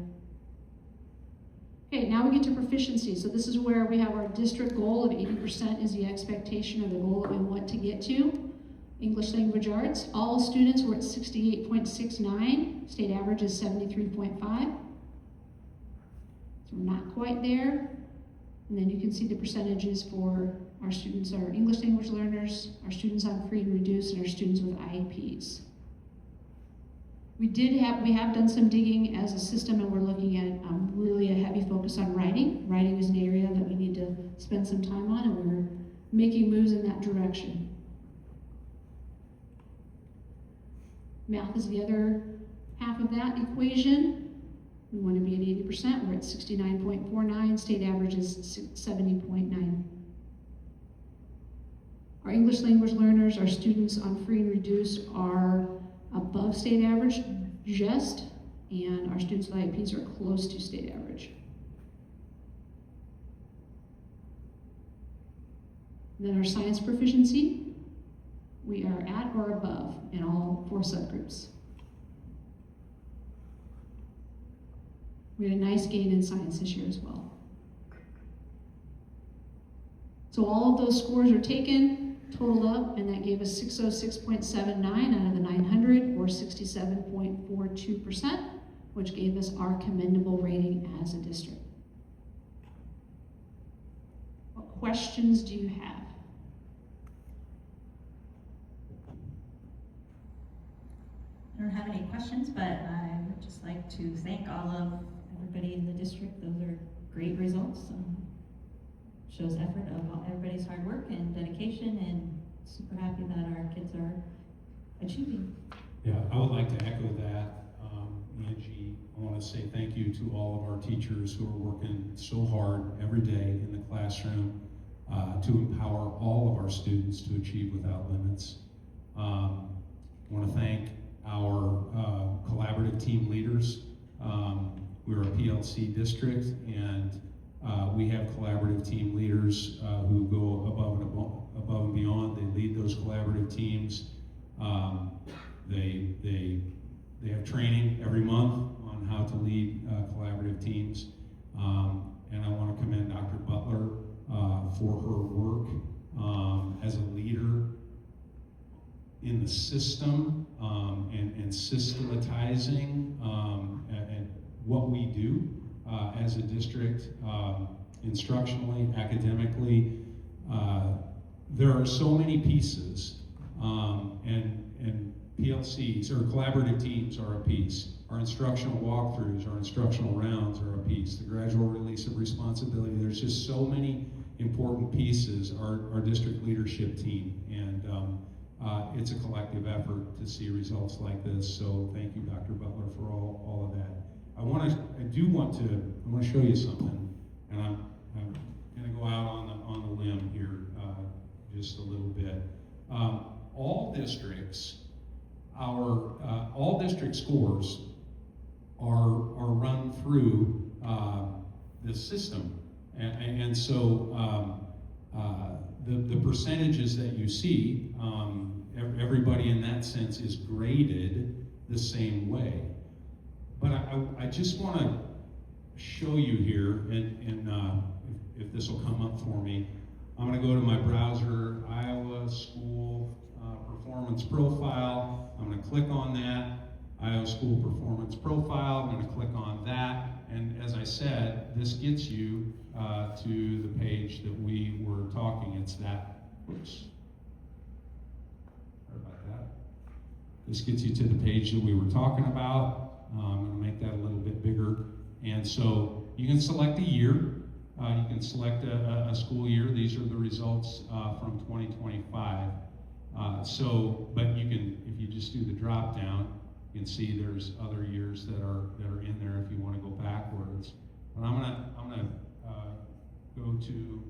Okay, now we get to proficiency. So this is where we have our district goal of 80% is the expectation or the goal that we want to get to. English language arts, all students were at 68.69. State average is 73.5. So we're not quite there. And then you can see the percentages for our students, our English language learners, our students on free and reduced, and our students with IEPs. We have done some digging as a system, and we're looking at really a heavy focus on writing. Writing is an area that we need to spend some time on, and we're making moves in that direction. Math is the other half of that equation. We want to be at 80%. We're at 69.49. State average is 70.9. Our English language learners, our students on free and reduced are above state average, just, and our students with IEPs are close to state average. And then our science proficiency, we are at or above in all 4 subgroups. We had a nice gain in science this year as well. So all of those scores are taken, totaled up, and that gave us 606.79 out of the 900, or 67.42%, which gave us our commendable rating as a district. What questions do you have? I don't have any questions, but I would just like to thank all of everybody in the district. Those are great results. Shows effort of everybody's hard work and dedication, and super happy that our kids are achieving. Yeah, I would like to echo that. Angie, I want to say thank you to all of our teachers who are working so hard every day in the classroom to empower all of our students to achieve without limits. I want to thank our collaborative team leaders. We're a PLC district, and we have collaborative team leaders who go above and beyond. They lead those collaborative teams. They have training every month on how to lead collaborative teams. And I want to commend Dr. Butler for her work as a leader in the system and systematizing and what we do as a district, instructionally, academically. There are so many pieces, and PLCs, or collaborative teams, are a piece. Our instructional walkthroughs, our instructional rounds are a piece. The gradual release of responsibility. There's just so many important pieces. Our district leadership team, and it's a collective effort to see results like this. So thank you, Dr. Butler, for all of that. I want to show you something, and I'm going to go out on the limb here just a little bit. All district scores are run through this system, and so the percentages that you see, everybody in that sense is graded the same way. But I just want to show you here, and if this will come up for me, I'm going to go to my browser, Iowa School Performance Profile. I'm going to click on that, Iowa School Performance Profile. I'm going to click on that, and as I said, this gets you to the page that we were talking. It's that, oops, sorry about that. This gets you to the page that we were talking about. I'm going to make that a little bit bigger, and so you can select a year. You can select a school year. These are the results from 2025. But you can, if you just do the drop down, you can see there's other years that are in there if you want to go backwards. But I'm gonna go to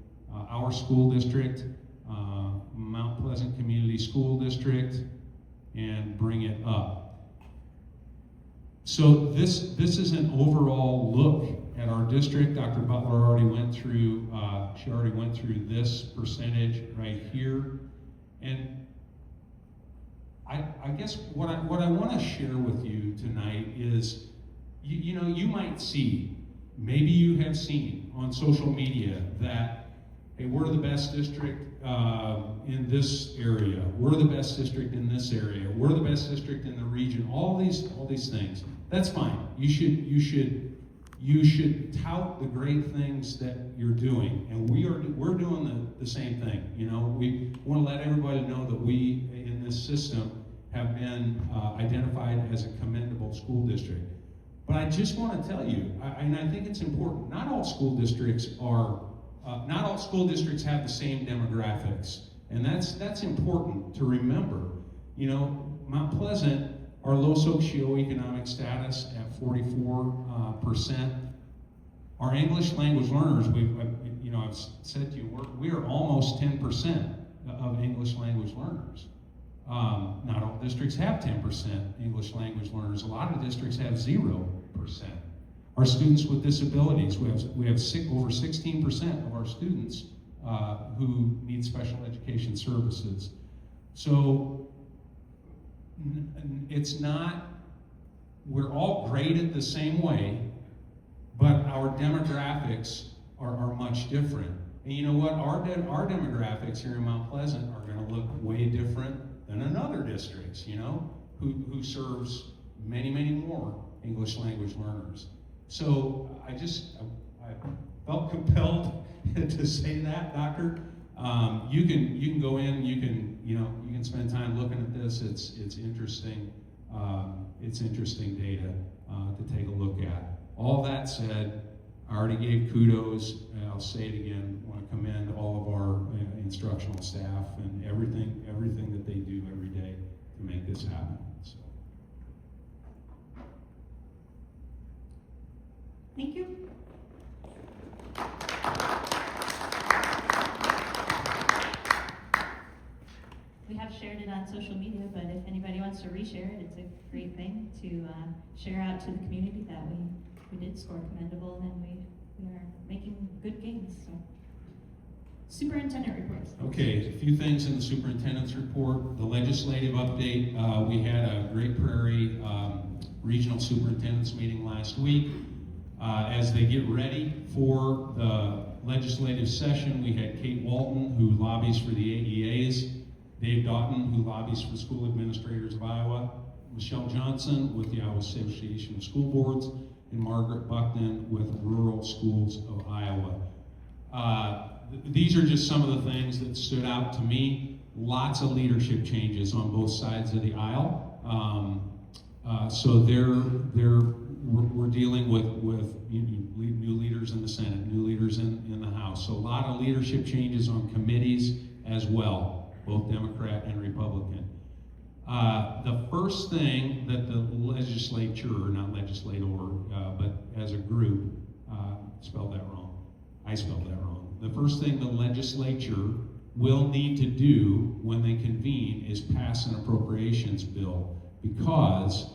our school district, Mount Pleasant Community School District, and bring it up. So this is an overall look at our district. Dr. Butler already went through, she already went through this percentage right here. And I guess what I want to share with you tonight is, you know, you might see, maybe you have seen on social media that, hey, we're the best district in this area. We're the best district in this area. We're the best district in the region. All these things. That's fine. You should tout the great things that you're doing, and we're doing the same thing. You know, we want to let everybody know that we in this system have been identified as a commendable school district. But I just want to tell you, and I think it's important. Not all school districts have the same demographics, and that's important to remember. You know, Mount Pleasant, our low socioeconomic status at 44%. Our English language learners, I've said to you, we are almost 10% of English language learners. Not all districts have 10% English language learners. A lot of districts have 0%. Our students with disabilities, we have over 16% of our students who need special education services. So it's not, we're all graded the same way, but our demographics are much different. And you know what? Our demographics here in Mount Pleasant are going to look way different than in other districts, you know, who serves many, many more English language learners. So I felt compelled to say that, Doctor. You can go in, you can spend time looking at this. It's interesting. It's interesting data to take a look at. All that said, I already gave kudos, and I'll say it again. I want to commend all of our instructional staff and everything that they do every day to make this happen. So. Thank you. We have shared it on social media, but if anybody wants to reshare it, it's a great thing to share out to the community that we did score commendable and we are making good gains. So, superintendent reports. Okay, a few things in the superintendent's report. The legislative update. We had a Great Prairie regional superintendent's meeting last week. As they get ready for the legislative session, we had Kate Walton, who lobbies for the AEAs, Dave Doughton, who lobbies for the School Administrators of Iowa, Michelle Johnson with the Iowa Association of School Boards, and Margaret Bucknan with Rural Schools of Iowa. These are just some of the things that stood out to me. Lots of leadership changes on both sides of the aisle. So we're dealing with new leaders in the Senate, new leaders in the House. So a lot of leadership changes on committees as well, both Democrat and Republican. the first thing that the legislature, not legislator, but as a group, spelled that wrong. I spelled that wrong. The first thing the legislature will need to do when they convene is pass an appropriations bill, because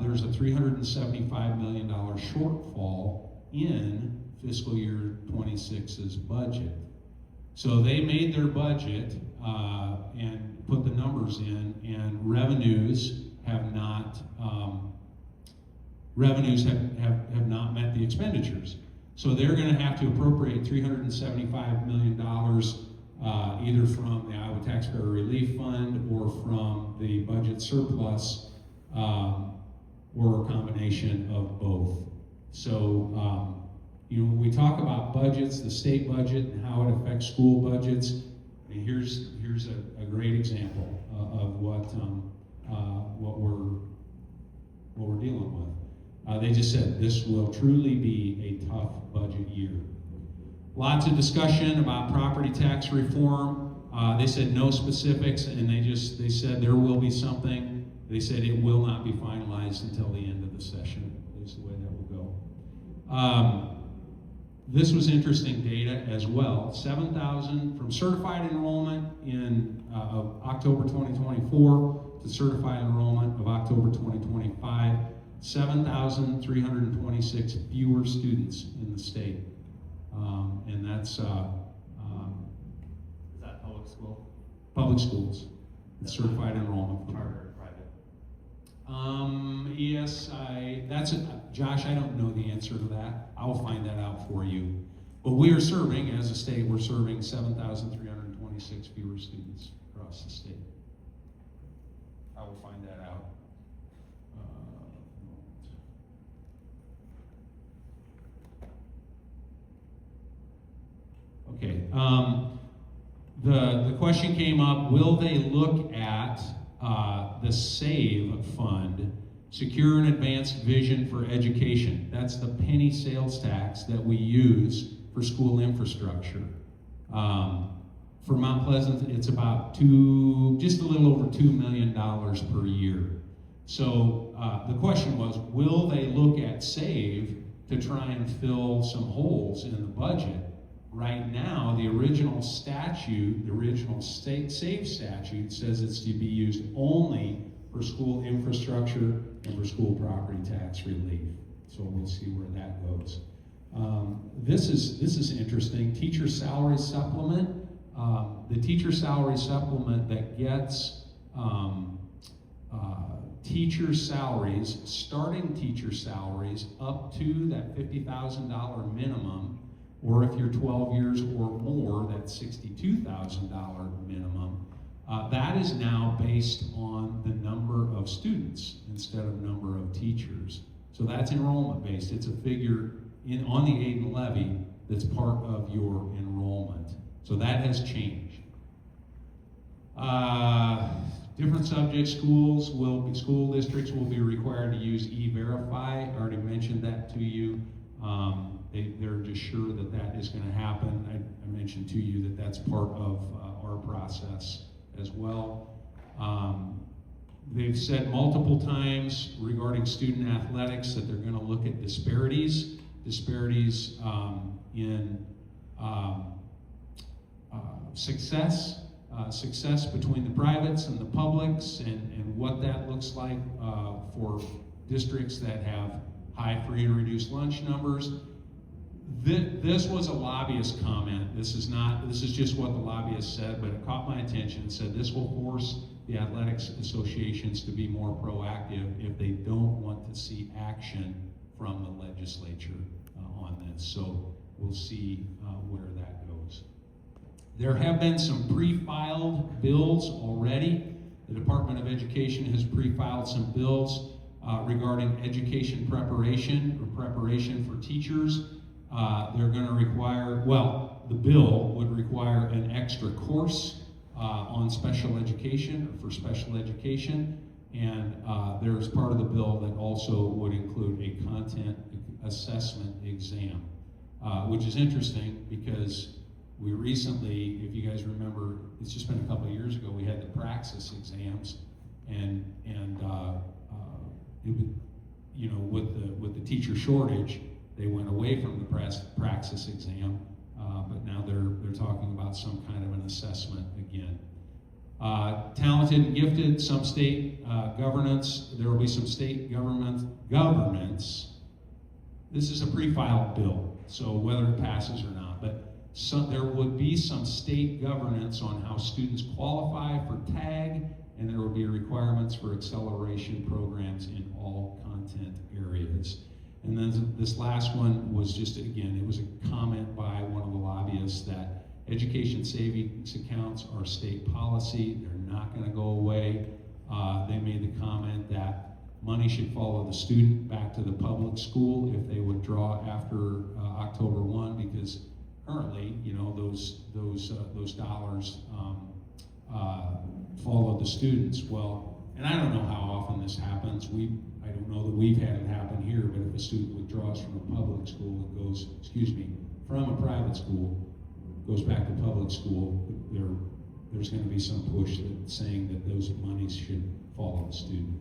there's a $375 million shortfall in fiscal year 26's budget. So they made their budget and put the numbers in, and revenues have not not met the expenditures. So they're going to have to appropriate $375 million either from the Iowa Taxpayer Relief Fund or from the budget surplus, or a combination of both. So, when we talk about budgets, the state budget and how it affects school budgets, I mean, here's a great example of what we're dealing with. They just said this will truly be a tough budget year. Lots of discussion about property tax reform. They said no specifics, and they said there will be something. They said it will not be finalized until the end of the session, is the way that will go. This was interesting data as well. 7,000 from certified enrollment of October 2024 to certified enrollment of October 2025, 7,326 fewer students in the state. And that's... is that public school? Public schools. It's certified enrollment. Charter or private? Yes, Josh, I don't know the answer to that. I'll find that out for you. But we are serving, as a state, we're serving 7,326 fewer students across the state. I will find that out. Okay. The question came up, will they look at the SAVE fund, Secure and Advanced Vision for Education? That's the penny sales tax that we use for school infrastructure. For Mount Pleasant, it's about just a little over $2 million per year. So the question was, will they look at SAVE to try and fill some holes in the budget? Right now, the original statute, the original state SAVE statute, says it's to be used only for school infrastructure and for school property tax relief. So we'll see where that goes. This is interesting. Teacher salary supplement. The teacher salary supplement that gets teacher salaries, starting teacher salaries, up to that $50,000 minimum, or if you're 12 years or more, that's $62,000 minimum. That is now based on the number of students instead of number of teachers. So that's enrollment based. It's a figure on the aid and levy that's part of your enrollment. So that has changed. Different subjects, school districts will be required to use E-Verify. I already mentioned that to you. They're just sure that that is going to happen. I mentioned to you that that's part of our process as well. They've said multiple times regarding student athletics that they're going to look at disparities in success between the privates and the publics, and what that looks like for districts that have high free and reduced lunch numbers. This was a lobbyist comment. This is just what the lobbyist said, but it caught my attention. It said this will force the athletics associations to be more proactive if they don't want to see action from the legislature on this. So we'll see where that goes. There have been some pre-filed bills already. The Department of Education has pre-filed some bills regarding education preparation for teachers. They're going to require, the bill would require an extra course on special education or for special education, and there's part of the bill that also would include a content assessment exam, which is interesting because we recently, if you guys remember, it's just been a couple of years ago, we had the Praxis exams, and it was, you know, with the teacher shortage, they went away from the praxis exam, but now they're talking about some kind of an assessment again. Talented and gifted, some state governance. There will be some state governments. This is a pre-filed bill, so whether it passes or not, but there would be some state governance on how students qualify for TAG, and there will be requirements for acceleration programs in all content areas. And then this last one was just, again, it was a comment by one of the lobbyists that education savings accounts are state policy. They're not going to go away. They made the comment that money should follow the student back to the public school if they would draw after October 1, because currently, you know, those dollars follow the students. Well, and I don't know how often this happens. I don't know that we've had it happen here, but if a student withdraws from a public school and goes, from a private school, goes back to public school, there's going to be some push saying that those monies should follow the student.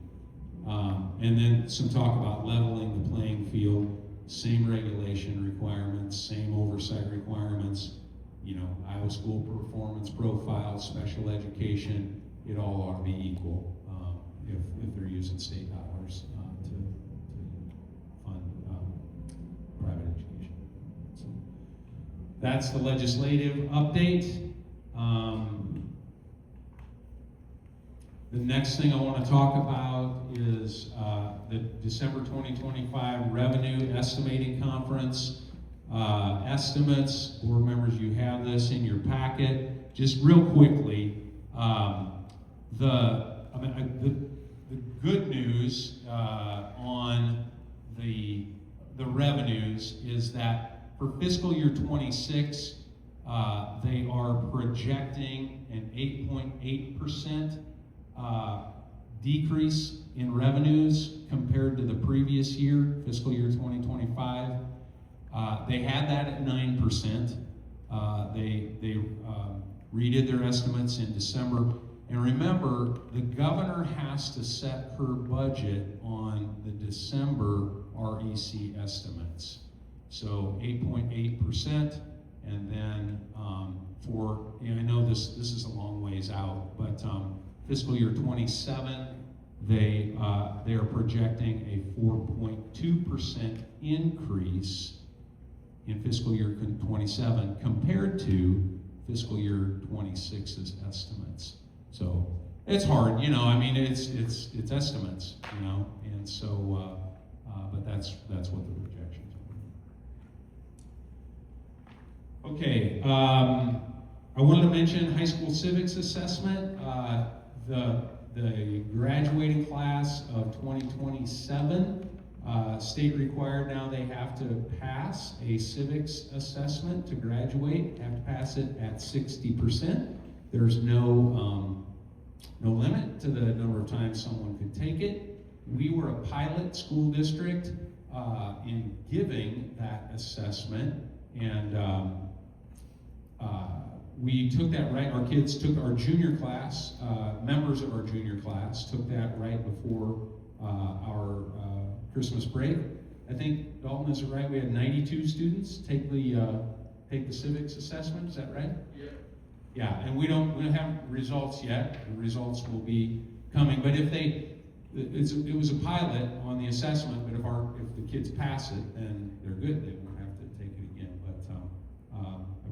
And then some talk about leveling the playing field, same regulation requirements, same oversight requirements, you know, Iowa School Performance Profile, special education, it all ought to be equal if they're using state dollars to fund private education. So that's the legislative update. The next thing I want to talk about is the December 2025 Revenue Estimating Conference. Estimates, board members, you have this in your packet. Just real quickly, the good news on the revenues is that for fiscal year 26, they are projecting an 8.8% decrease in revenues compared to the previous year, fiscal year 2025. They had that at 9%. They redid their estimates in December. And remember, the governor has to set her budget on the December REC estimates. So 8.8%, and then I know this is a long ways out, but fiscal year 27, they are projecting a 4.2% increase in fiscal year 27 compared to fiscal year 26's estimates. So it's hard, you know. I mean, it's estimates, you know, and so but that's what the projections are. Okay, I wanted to mention high school civics assessment. The graduating class of 2027, state required now they have to pass a civics assessment to graduate, have to pass it at 60%. There's no limit to the number of times someone could take it. We were a pilot school district in giving that assessment, and we took that right. Our kids took our junior class, members of our junior class took that right before our Christmas break. I think, Dalton, is it right? We had 92 students take the civics assessment. Is that right? Yeah. Yeah, and we don't have results yet. The results will be coming. But it was a pilot on the assessment. But if the kids pass it, then they're good. They won't have to take it again. But I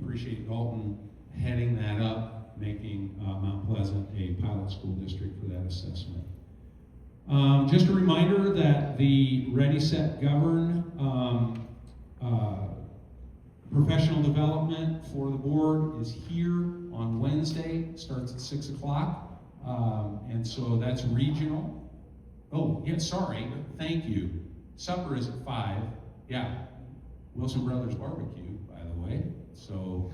appreciate Dalton heading that up, making Mount Pleasant a pilot school district for that assessment. Just a reminder that the Ready, Set, Govern professional development for the board is here on Wednesday, starts at 6 o'clock. And so that's regional. Oh, yeah, sorry, thank you. Supper is at 5. Yeah, Wilson Brothers Barbecue, by the way. So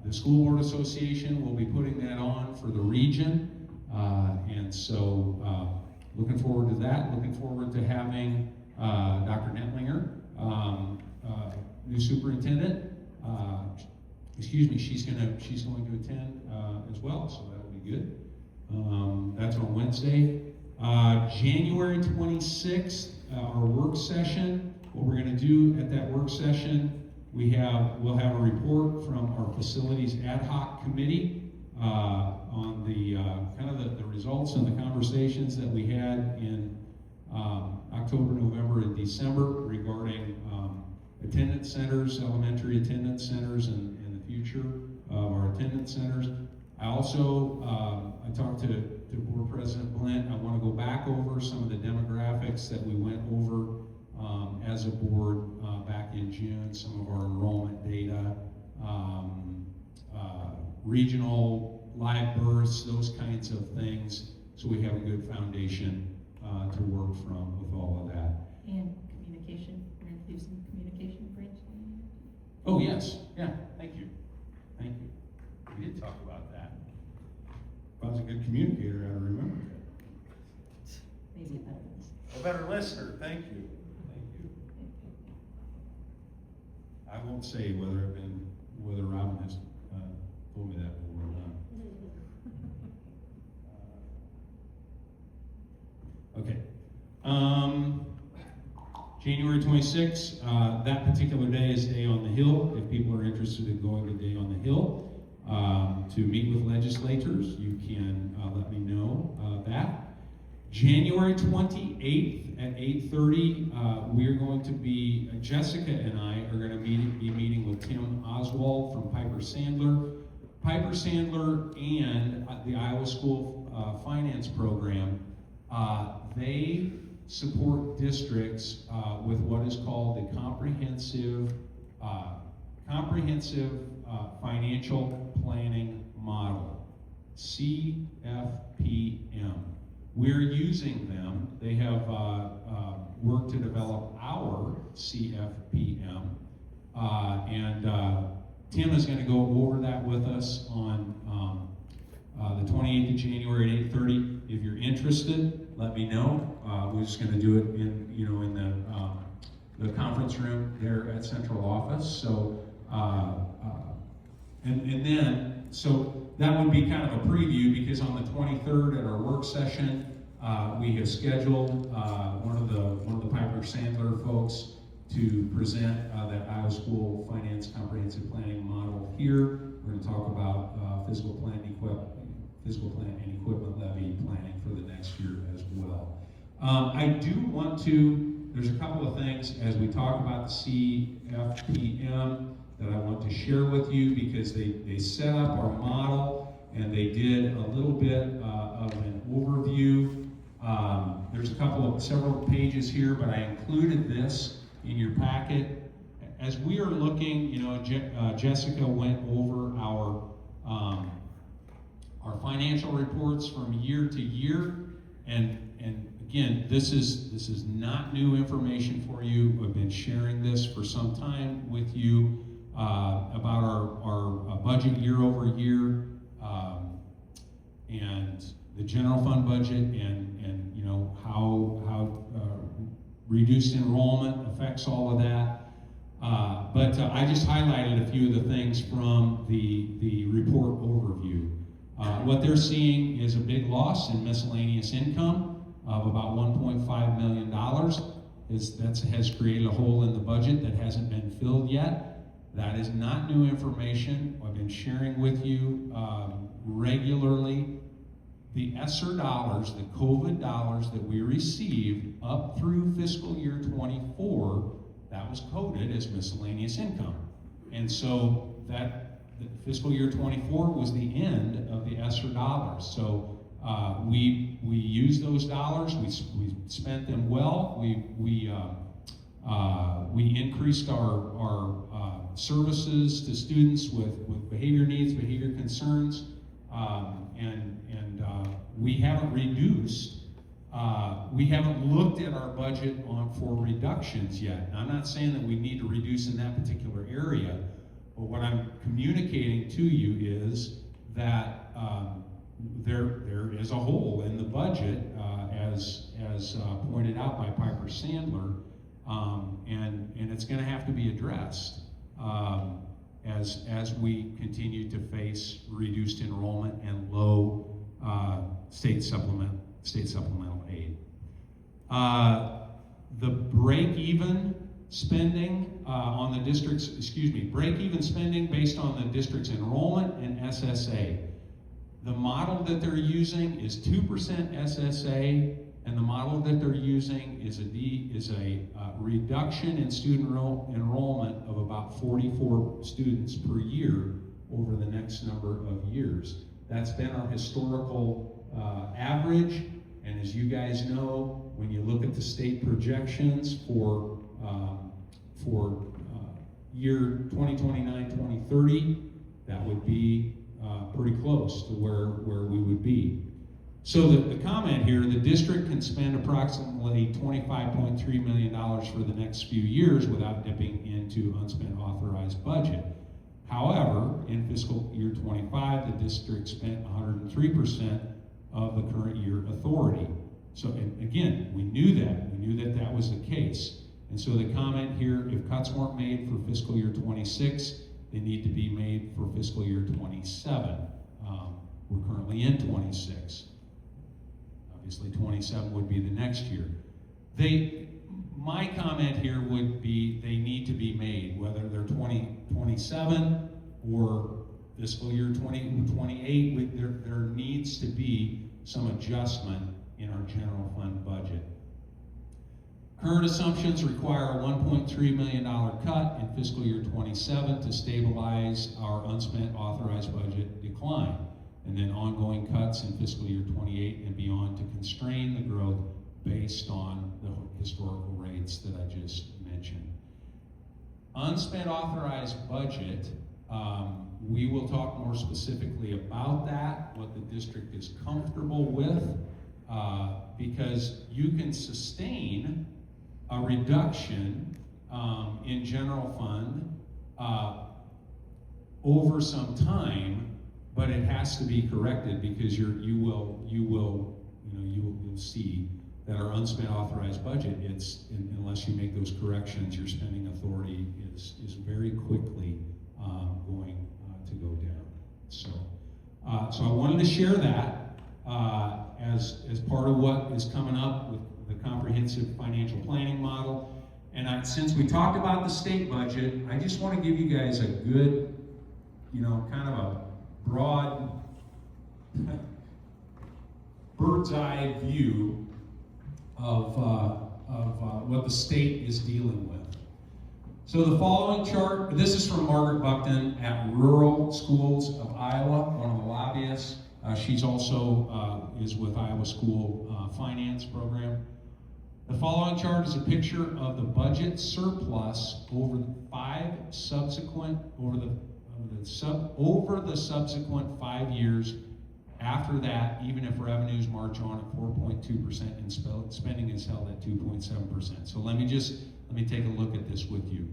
the School Board Association will be putting that on for the region. And so looking forward to that. Looking forward to having Dr. Nettlinger, new superintendent. She's going to attend as well, so that'll be good. That's on Wednesday. January 26th, our work session. What we're going to do at that work session, we'll have a report from our facilities ad hoc committee on the kind of the results and the conversations that we had in October, November, and December regarding attendance centers, elementary attendance centers, and the future of our attendance centers. I also, I talked to Board President Blint. I want to go back over some of the demographics that we went over as a board back in June, some of our enrollment data, regional live births, those kinds of things, so we have a good foundation to work from with all of that. And communication, we're going to do some communication brainstorming. Oh, yes, yeah, thank you. Thank you. We did talk about that. If I was a good communicator, I'd remember that. Maybe a better list. A better listener, thank you. Thank you. I won't say whether Robin has told me that before or not. Okay. January 26th, that particular day is Day on the Hill. If people are interested in going to Day on the Hill to meet with legislators, you can let me know that. January 28th at 8:30, we're going to be, Jessica and I are going to be meeting with Tim Oswald from Piper Sandler. Piper Sandler and the Iowa School Finance Program, they support districts with what is called the comprehensive financial planning model, CFPM. We're using them. They have worked to develop our CFPM, and Tim is going to go over that with us on the 28th of January at 8:30. If you're interested, let me know. We're just going to do it in the conference room there at central office. So so that would be kind of a preview, because on the 23rd at our work session, we have scheduled one of the Piper Sandler folks to present that Iowa School Finance Comprehensive Planning Model here. We're going to talk about fiscal plan and equipment levy planning for the next year as well. I do want to, there's a couple of things as we talk about the CFPM that I want to share with you, because they set up our model and they did a little bit of an overview. There's several pages here, but I included this in your packet. As we are looking, Jessica went over our financial reports from year to year, and again, this is not new information for you. I've been sharing this for some time with you about our budget year over year, and the general fund budget, and how reduced enrollment affects all of that. But I just highlighted a few of the things from the report overview. What they're seeing is a big loss in miscellaneous income of about $1.5 million. That has created a hole in the budget that hasn't been filled yet. That is not new information. I've been sharing with you regularly. The ESSER dollars, the COVID dollars that we received up through fiscal year 24, that was coded as miscellaneous income. And so that the fiscal year 24 was the end of the ESSER dollars. So we used those dollars, we spent them well, we increased our services to students with behavior needs, behavior concerns, and we haven't reduced. We haven't looked at our budget for reductions yet. Now, I'm not saying that we need to reduce in that particular area, but what I'm communicating to you is that there is a hole in the budget, as pointed out by Piper Sandler, and it's going to have to be addressed as we continue to face reduced enrollment and low state state supplemental aid. The break-even spending on the district's, break-even spending based on the district's enrollment and SSA. The model that they're using is 2% SSA, and the model that they're using is a reduction in student enrollment of about 44 students per year over the next number of years. That's been our historical average, and as you guys know, when you look at the state projections for year 2029-2030, that would be pretty close to where we would be. So the comment here, the district can spend approximately $25.3 million for the next few years without dipping into unspent authorized budget. However, in fiscal year 25, the district spent 103% of the current year authority. So, and again, we knew that that was the case. And so the comment here, if cuts weren't made for fiscal year 26, they need to be made for fiscal year 27. We're currently in 26. Obviously 27 would be the next year. My comment here would be they need to be made, whether they're 2027 or fiscal year 2028, there needs to be some adjustment in our general fund budget. Current assumptions require a $1.3 million cut in fiscal year 27 to stabilize our unspent authorized budget decline, and then ongoing cuts in fiscal year 28 and beyond to constrain the growth based on the historical rates that I just mentioned. Unspent authorized budget, we will talk more specifically about that, what the district is comfortable with, because you can sustain a reduction in general fund over some time, but it has to be corrected because you will see that our unspent authorized budget, unless you make those corrections, your spending authority is very quickly going to go down. So I wanted to share that as part of what is coming up with the comprehensive financial planning model. And since we talked about the state budget, I just want to give you guys a good, kind of a broad bird's eye view of what the state is dealing with. So the following chart, this is from Margaret Buckton at Rural Schools of Iowa, one of the lobbyists. She's also is with Iowa School Finance Program. The following chart is a picture of the budget surplus over the subsequent 5 years. After that, even if revenues march on at 4.2% and spending is held at 2.7%. So let me take a look at this with you.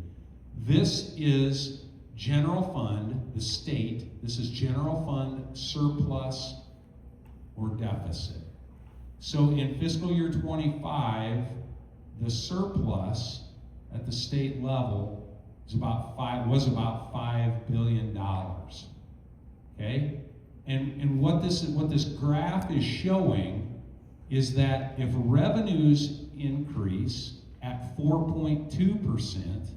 This is general fund, the state. This is general fund surplus or deficit. So in fiscal year 25, the surplus at the state level was about $5 billion. Okay? And what this graph is showing is that if revenues increase at 4.2%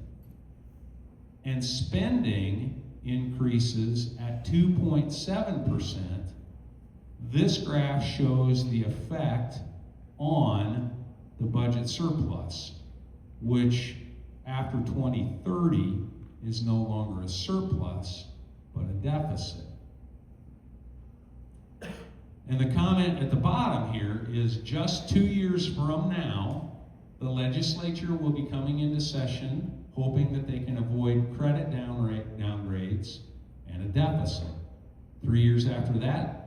and spending increases at 2.7%, this graph shows the effect on the budget surplus, which after 2030 is no longer a surplus, but a deficit. And the comment at the bottom here is just 2 years from now, the legislature will be coming into session hoping that they can avoid credit downgrades and a deficit. 3 years after that,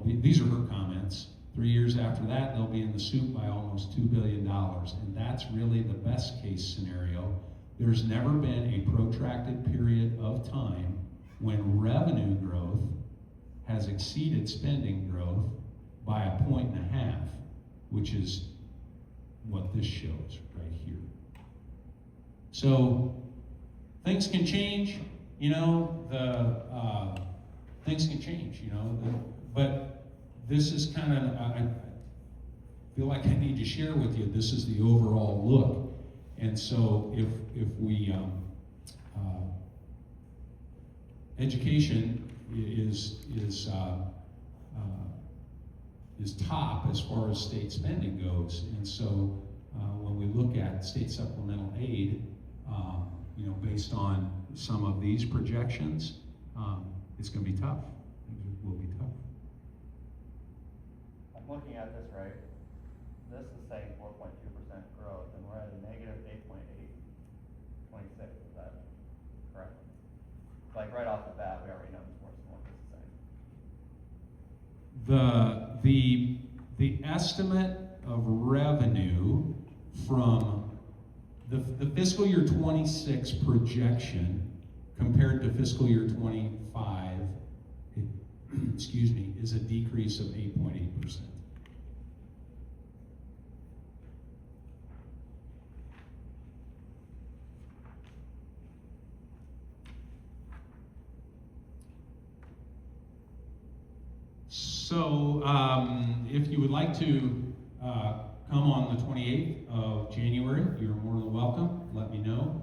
these are her comments, 3 years after that, they'll be in the soup by almost $2 billion. And that's really the best case scenario. There's never been a protracted period of time when revenue growth has exceeded spending growth by 1.5 points, which is what this shows right here. So things can change, things can change, but this is kind of, feel like I need to share with you, this is the overall look. And so if we, education is top as far as state spending goes. And so when we look at state supplemental aid, based on some of these projections, it's going to be tough. It will be tough. I'm looking at this right. This is saying 4.2% growth, and we're at a negative 8.826. Is that correct? Like right off the bat, we already know it's worse than what this is saying. The estimate of revenue from the fiscal year 26 projection compared to fiscal year 25, is a decrease of 8.8%. So if you would like to come on the 28th of January, you're more than welcome. Let me know.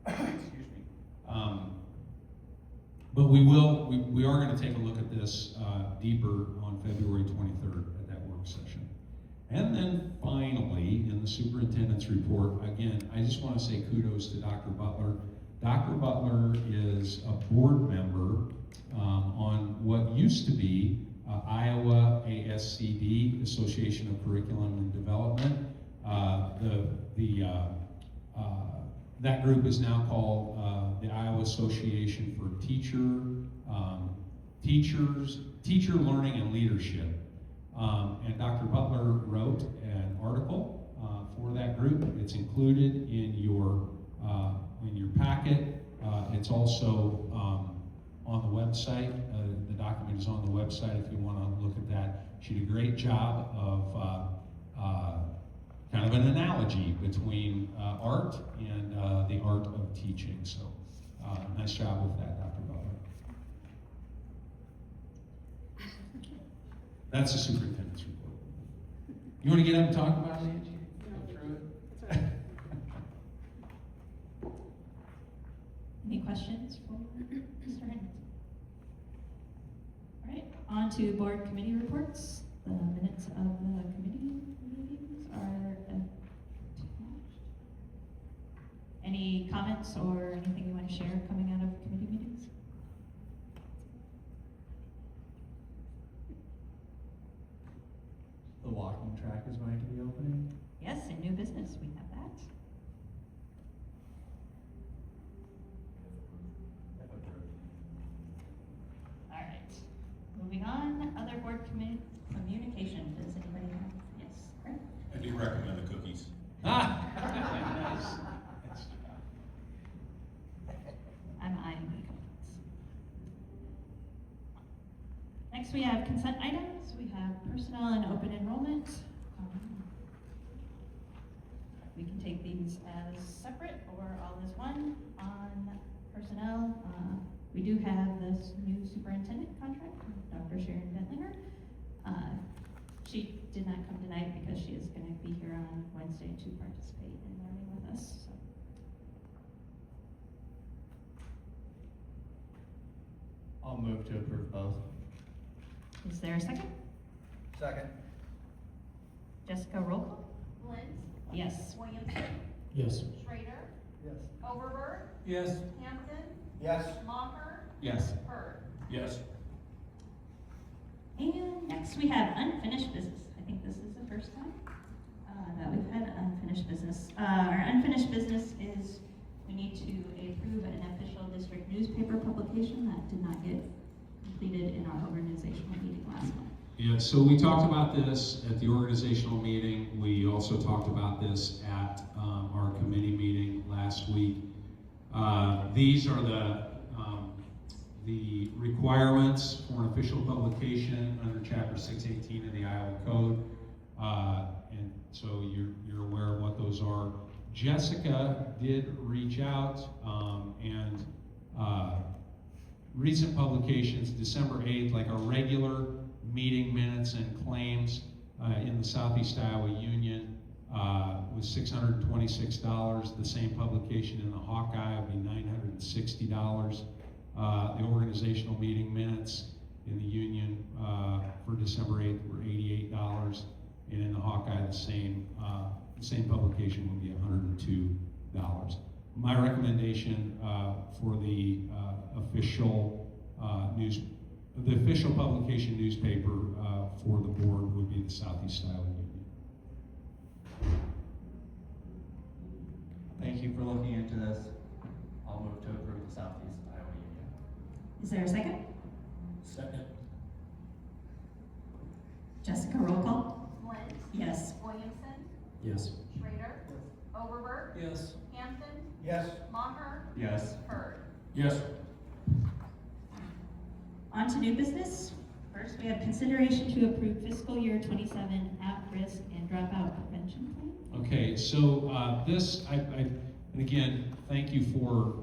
Excuse me. But we are going to take a look at this deeper on February 23rd at that work session. And then finally, in the superintendent's report, again, I just want to say kudos to Dr. Butler. Dr. Butler is a board member on what used to be Iowa ASCD, Association of Curriculum and Development. That group is now called the Iowa Association for Teacher Learning and Leadership. And Dr. Butler wrote an article for that group. It's included in your packet. It's also on the website. The document is on the website if you want to look at that. She did a great job of kind of an analogy between art and the art of teaching. So nice job with that, Dr. Butler. That's the superintendent's report. You want to get up and talk about it, Angie? Go through it? Any questions for Mr. Hines? All right, on to board committee reports. The minutes of the committee meetings are attached. Any comments or anything you want to share coming out of committee meetings? The walking track is going to be opening. Yes, in new business, we have that. All right, moving on, other board communication. Does anybody have? Yes, Craig? I do recommend the cookies. Nice. I'm eyeing the comments. Next, we have consent items. We have personnel and open enrollment. We can take these as separate or all as one. On personnel, we do have this new superintendent contract with Dr. Sharon Bentlinger. She did not come tonight because she is going to be here on Wednesday to participate in learning with us. So. I'll move to approve both. Is there a second? Second. Jessica, roll call? Lentz. Yes. Williamson. Yes. Schrader. Yes. Overberg. Yes. Hampton. Yes. Mocker. Yes. Hurd. Yes. And next we have unfinished business. I think this is the first time that we've had unfinished business. Our unfinished business is we need to approve an official district newspaper publication that did not get completed in our organizational meeting last month. Yeah, so we talked about this at the organizational meeting. We also talked about this at our committee meeting last week. These are the requirements for an official publication under Chapter 618 of the Iowa Code. And so you're aware of what those are. Jessica did reach out and recent publications, December 8th, like our regular meeting minutes and claims in the Southeast Iowa Union was $626. The same publication in the Hawkeye would be $960. The organizational meeting minutes in the Union for December 8th were $88, and in the Hawkeye the same publication would be $102. My recommendation for the official publication newspaper for the board would be the Southeast Iowa Union. Thank you for looking into this. I'll move to approve the Southeast Iowa Union. Is there a second? Second. Jessica, roll call. Flint. Yes. Williamson. Yes. Schrader. Overberg. Yes. Hampton. Yes. Maher. Yes. Hurd. Yes. On to new business. First, we have consideration to approve fiscal year 27 at-risk and dropout prevention plan. Okay, so this, and again, thank you for,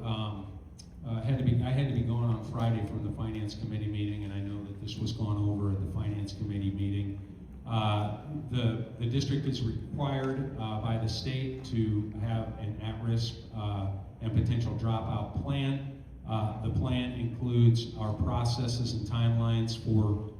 I had to be going on Friday from the Finance Committee meeting, and I know that this was gone over at the Finance Committee meeting. The district is required by the state to have an at-risk and potential dropout plan. The plan includes our processes and timelines for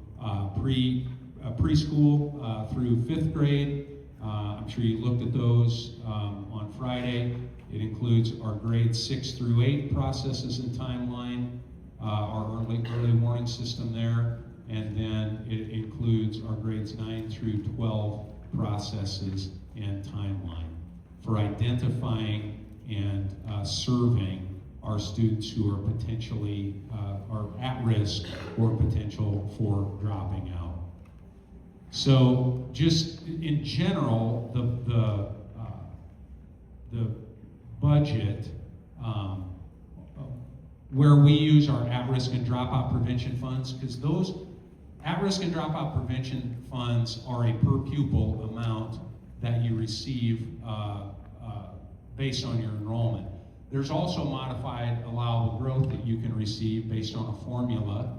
preschool through 5th grade. I'm sure you looked at those on Friday. It includes our grades 6 through 8 processes and timeline, our early warning system there, and then it includes our grades 9 through 12 processes and timeline for identifying and serving our students who are potentially are at risk or potential for dropping out. So just in general, the budget where we use our at-risk and dropout prevention funds, because those at-risk and dropout prevention funds are a per pupil amount that you receive based on your enrollment. There's also modified allowable growth that you can receive based on a formula,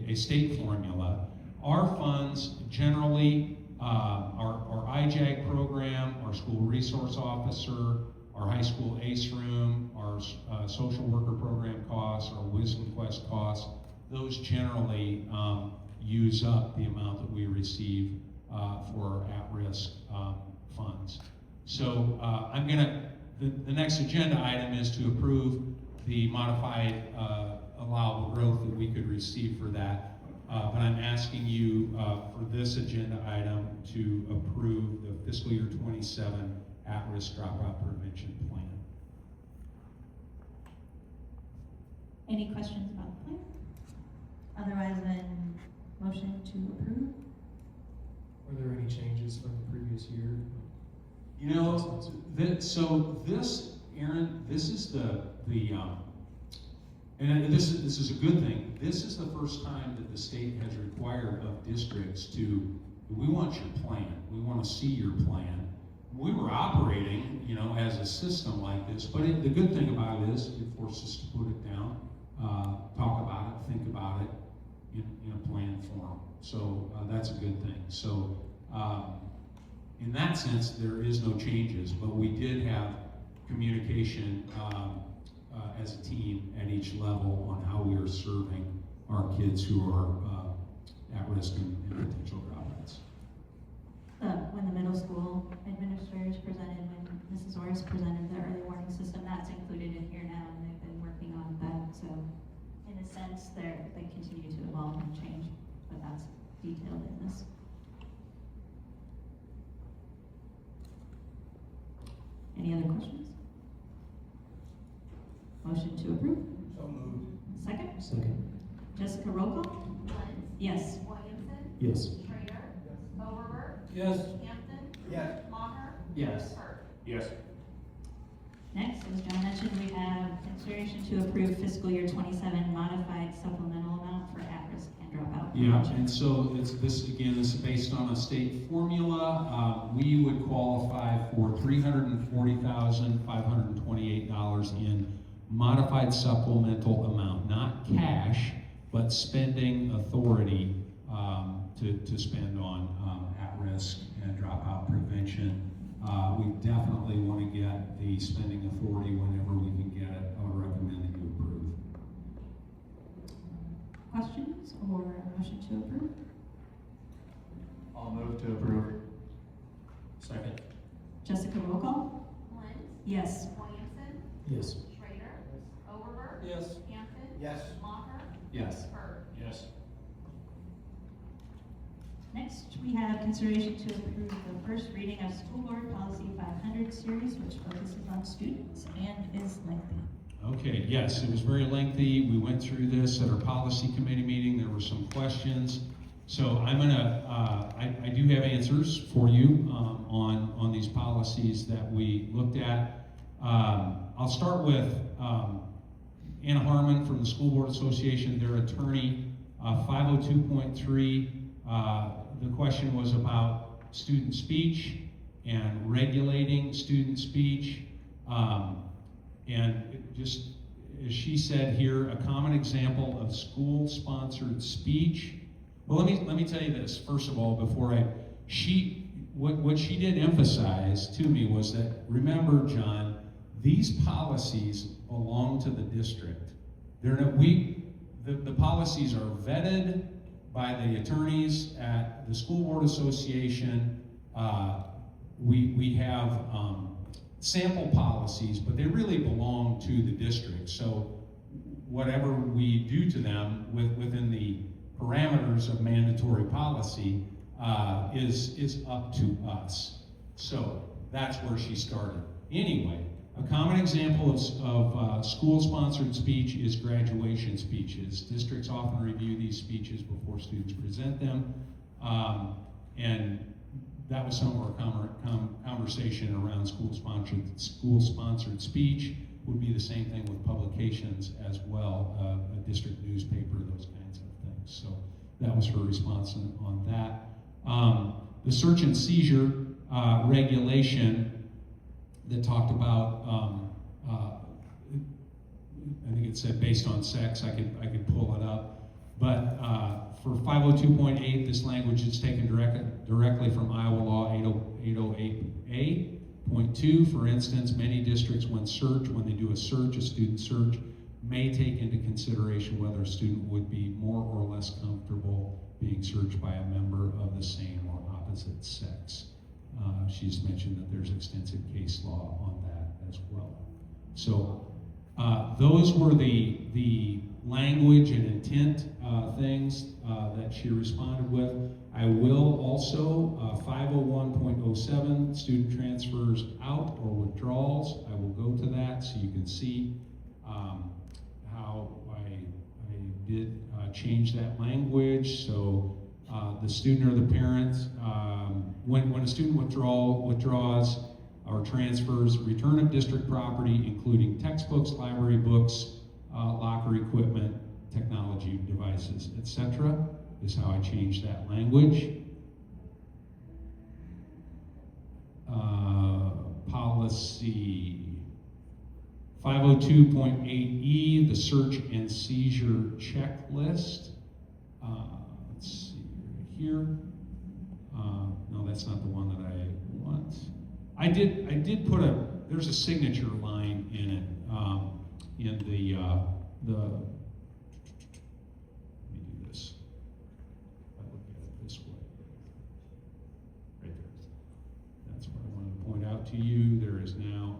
a state formula. Our funds generally, our IJAG program, our school resource officer, our high school ACE room, our social worker program costs, our Wisdom Quest costs, those generally use up the amount that we receive for our at-risk funds. So the next agenda item is to approve the modified allowable growth that we could receive for that. But I'm asking you for this agenda item to approve the fiscal year 27 at-risk dropout prevention plan. Any questions about the plan? Otherwise, then motion to approve. Were there any changes from the previous year? You know, so this, Aaron, this is and this is a good thing. This is the first time that the state has required of districts we want your plan. We want to see your plan. We were operating, as a system like this, but the good thing about it is it forces us to put it down, talk about it, think about it in a plan form. So that's a good thing. So in that sense, there is no changes, but we did have communication as a team at each level on how we are serving our kids who are at risk and potential dropouts. When the middle school administrators presented, when Mrs. Orris presented the early warning system, that's included in here now, and they've been working on that. So in a sense, they continue to evolve and change, but that's detailed in this. Any other questions? Motion to approve? So moved. Second? Second. Jessica, roll call? Flint. Yes. Williamson. Yes. Schrader. Overberg. Yes. Hampton. Yes. Maher. Yes. Hurd. Yes. Next, as John mentioned, we have consideration to approve fiscal year 27 modified supplemental amount for at-risk and dropout. Yeah, and so this is based on a state formula. We would qualify for $340,528 in modified supplemental amount, not cash, but spending authority to spend on at-risk and dropout prevention. We definitely want to get the spending authority whenever we can get it. I would recommend that you approve. Questions or a motion to approve? I'll move to approve. Second. Jessica, roll call? Lynn, Yes. Williamson, Yes. Schrader, Overberg. Yes. Hampton. Yes. Maher, Yes. Bird. Yes. Next, we have consideration to approve the first reading of School Board Policy 500 series, which focuses on students and is lengthy. Okay, yes, it was very lengthy. We went through this at our policy committee meeting. There were some questions. So I'm gonna, I do have answers for you on these policies that we looked at. I'll start with Anna Harmon from the School Board Association, their attorney. 502.3, the question was about student speech and regulating student speech. And just as she said here, a common example of school-sponsored speech. Well, let me tell you this first of all before what she did emphasize to me was that, remember, John, these policies belong to the district. The policies are vetted by the attorneys at the School Board Association. We have sample policies, but they really belong to the district. So whatever we do to them within the parameters of mandatory policy is up to us. So that's where she started. Anyway, a common example of school-sponsored speech is graduation speeches. Districts often review these speeches before students present them, and that was some of our conversation around school-sponsored speech. Would be the same thing with publications as well, a district newspaper, those kinds of things. So that was her response on that. The search and seizure regulation that talked about, I think it said based on sex. I could pull it up, but for 502.8, this language is taken directly from Iowa Law 808A.2. For instance, many districts, when they do a student search, may take into consideration whether a student would be more or less comfortable being searched by a member of the same or opposite sex. She's mentioned that there's extensive case law on that as well. So those were the language and intent things that she responded with. I will also, 501.07, student transfers out or withdrawals. I will go to that so you can see how I did change that language. So the student or the parent, when a student withdraws or transfers, return of district property, including textbooks, library books, locker equipment, technology devices, etc., is how I changed that language. Policy 502.8E, the search and seizure checklist. Let's see here. No, that's not the one that I want. I did put there's a signature line in it, in the, let me do this. If I look at it this way, right there. That's what I wanted to point out to you. There is now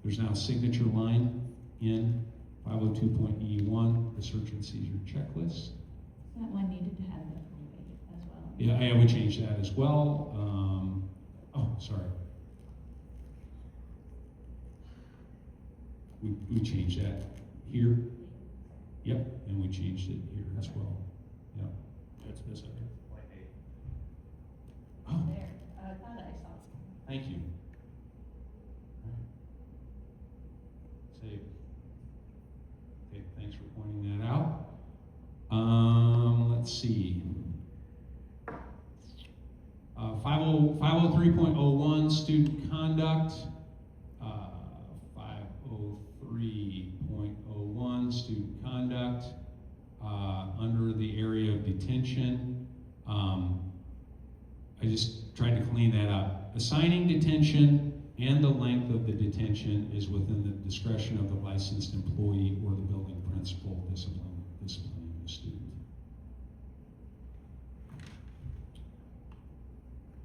there's now a signature line in 502.E1, the search and seizure checklist. That one needed to have the full weight as well. Yeah, I would change that as well. Oh, sorry. We changed that here. Yep, and we changed it here as well. Yep. That's missing. Oh, There, I thought I saw it. thank you. Save. Okay, thanks for pointing that out. Let's see. 503.01, student conduct. 503.01, student under the area of detention. I just tried to clean that up. Assigning detention and the length of the detention is within the discretion of the licensed employee or the building principal disciplining the student.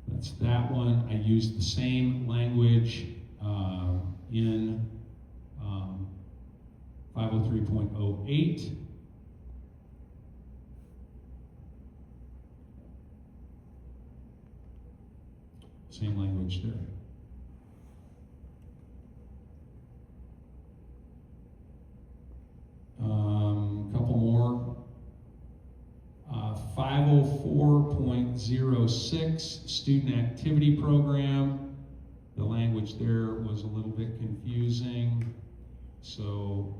That's that one. I used the same language in 503.08. Same language there. Couple more. 504.06 student activity program. The language there was a little bit confusing. So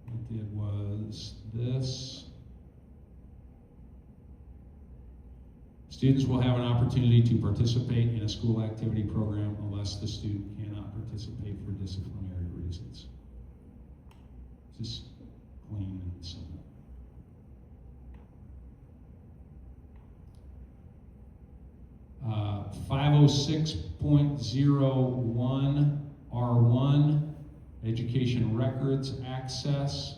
what I did was this. Students will have an opportunity to participate in a school activity program unless the student cannot participate for disciplinary reasons. Just clean and simple. Uh, 506.01 R1, education records access.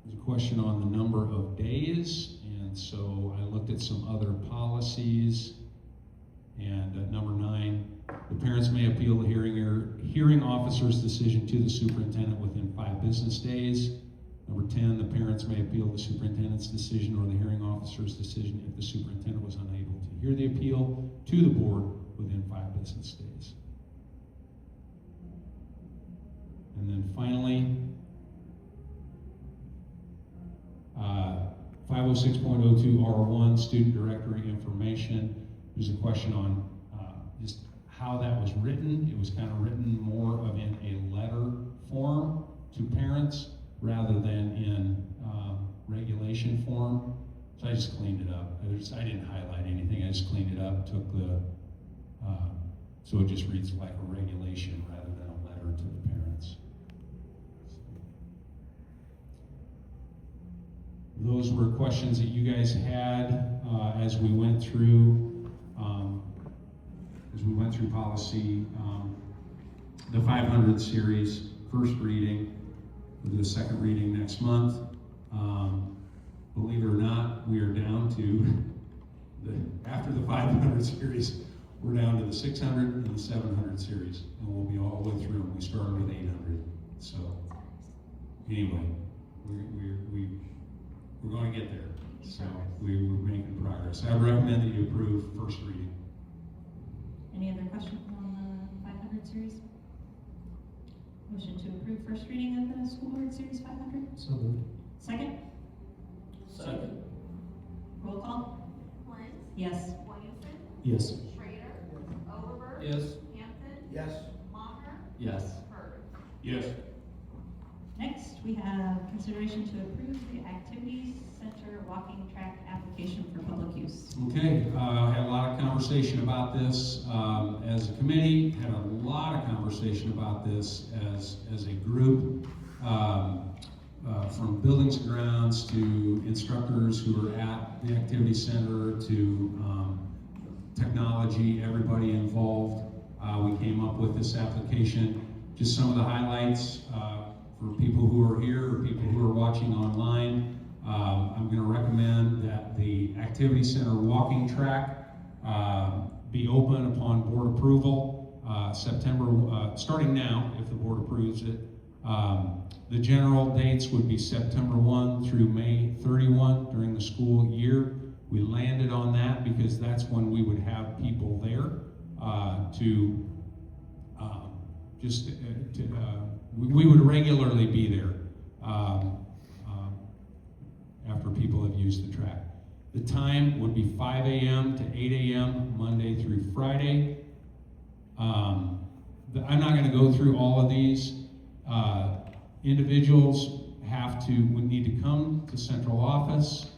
There's a question on the number of days, and so I looked at some other policies. And number 9, the parents may appeal the hearing officer's decision to the superintendent within 5 business days. Number 10, the parents may appeal the superintendent's decision or the hearing officer's decision if the superintendent was unable to hear the appeal to the board within 5 business days. And then finally, 506.02 R1, student directory information. There's a question on just how that was written. It was kind of written more of in a letter form to parents rather than in regulation form. So I just cleaned it up. I didn't highlight anything. I just cleaned it up, took the, so it just reads like a regulation rather than a letter to the parents. Those were questions that you guys had as we went through policy, the 500 series, first reading, we'll do a second reading next month. Believe it or not, we are down to, after the 500 series, we're down to the 600 and the 700 series, and we'll be all the way through. We started with 800. So, anyway, we're going to get there. So, we're making progress. I recommend that you approve first reading. Any other questions on the 500 series? Motion to approve first reading of the school board series 500? So moved. Second? Second. Roll call? Flint. Yes. Williamson. Yes. Schrader. Overberg. Yes. Hampton. Yes. Maher. Yes. Hurd. Yes. Next, we have consideration to approve the Activities Center walking track application for public use. Okay, had a lot of conversation about this as a committee, had a lot of conversation about this as a group, from buildings and grounds to instructors who are at the activity center to technology, everybody involved. We came up with this application. Just some of the highlights for people who are here or people who are watching online. I'm going to recommend that the activity center walking track be open upon board approval starting now if the board approves it. The general dates would be September 1 through May 31 during the school year. We landed on that because that's when we would have people there we would regularly be there after people have used the track. The time would be 5 a.m. to 8 a.m. Monday through Friday. I'm not going to go through all of these. Individuals would need to come to central office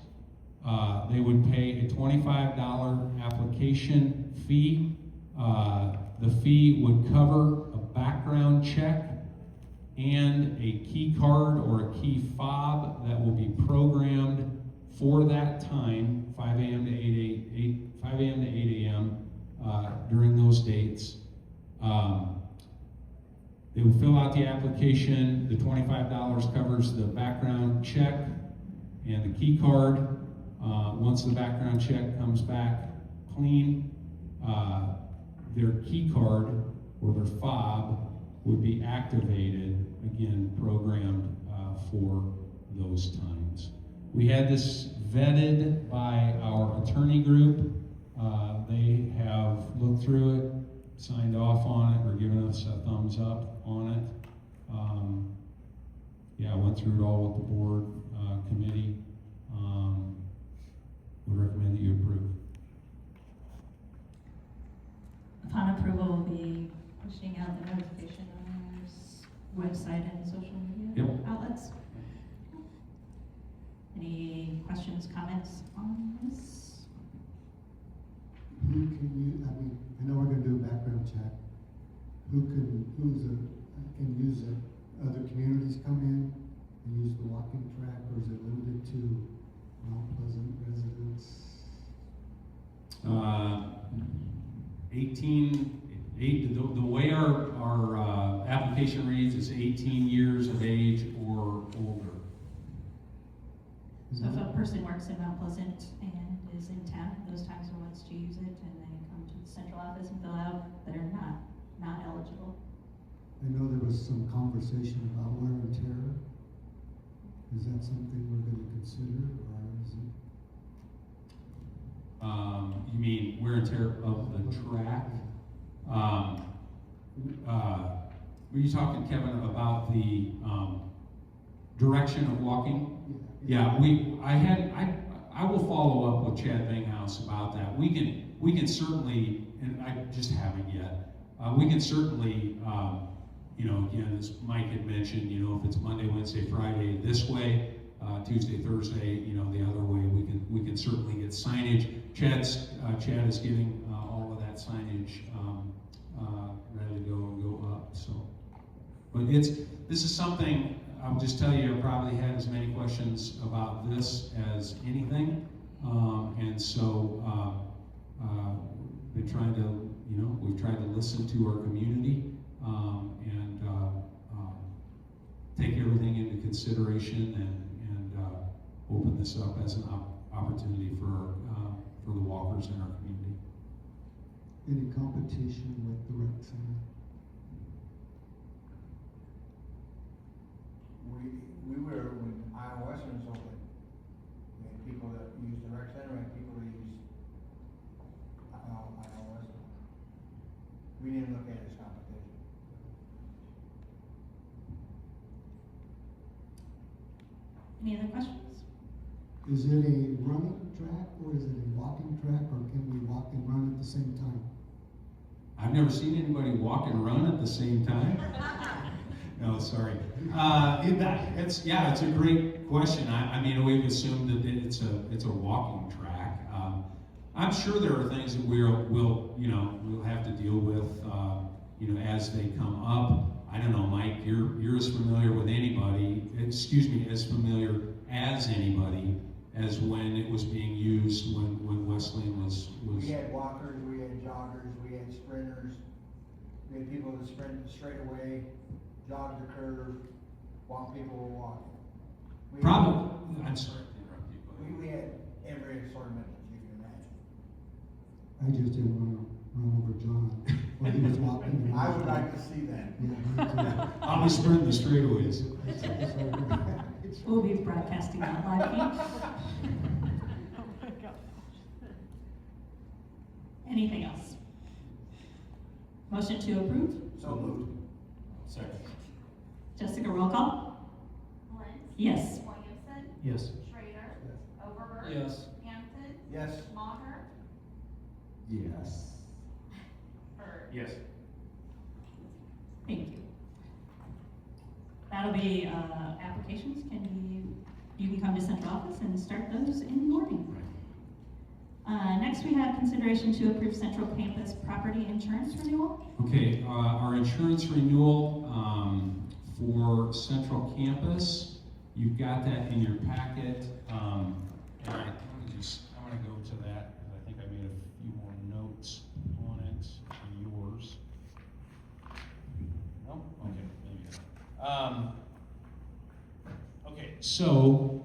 They would pay a $25 application fee. The fee would cover a background check and a key card or a key fob that will be programmed for that time, 5 a.m. to 8 a.m. During those dates. They will fill out the application. The $25 covers the background check and the key card. Once the background check comes back clean, their key card or their fob would be activated, again, programmed for those times. We had this vetted by our attorney group. They have looked through it, signed off on it, or given us a thumbs up on it. Yeah, I went through it all with the board committee. Would recommend that you approve. Upon approval, we'll be pushing out the notification on our website and social media outlets. Any questions, comments on this? Who can you, I mean, I know we're gonna do a background check. Can use it? Other communities come in and use the walking track, or is it limited to Mount Pleasant residents? The way our application reads is 18 years of age or older. So if a person works in Mount Pleasant and is in town, those times are wants to use it, and they come to the central office and fill out, they're not eligible. I know there was some conversation about wear and tear. Is that something we're gonna consider, or is it? You mean wear and tear of the track? Were you talking, Kevin, about the direction of walking? Yeah, I will follow up with Chad Binghouse about that. We can certainly, and I just haven't yet. We can certainly, again, as Mike had mentioned, if it's Monday, Wednesday, Friday this way, Tuesday, Thursday, the other way, we can certainly get signage. Chad is getting all of that signage ready to go up. So, but this is something. I'll just tell you, I probably had as many questions about this as anything, and so been trying to, we've tried to listen to our community and take everything into consideration and open this up as an opportunity for the walkers in our community. Any competition with the rec center? We were, when Iowa Western was open, we had people that used the rec center and people that used Iowa Western. We didn't look at it as competition. Any other questions? Is it a running track or is it a walking track, or can we walk and run at the same time? I've never seen anybody walk and run at the same time. No, sorry. It's a great question. I mean, we've assumed that it's a walking track. I'm sure there are things that we'll have to deal with, as they come up. I don't know, Mike. You're as familiar with anybody. As familiar as anybody as when it was being used when Wesleyan was. We had walkers, we had joggers, we had sprinters, we had people that sprint straight away, jog the curve, while people were walking. I'm sorry to interrupt you, but we had every assortment that you can imagine. I just didn't want to run over John while he was walking. I would like to see that. Yeah, I'll be sprinting the straightaways. We'll be broadcasting that live. Anything else? Motion to approve? So moved. Second. Jessica, roll call? Lentz? Yes. Williamson? Yes. Schrader? Overberg? Yes. Hampton? Yes. Maher? Yes. Bird? Yes. Thank you. That'll be applications. You can come to central office and start those in the morning. Next, we have consideration to approve Central Campus property insurance renewal. Okay, our insurance renewal for Central Campus, you've got that in your packet. And I'm going to go to that because I think I made a few more notes on it and yours. No? Okay, maybe. Okay, so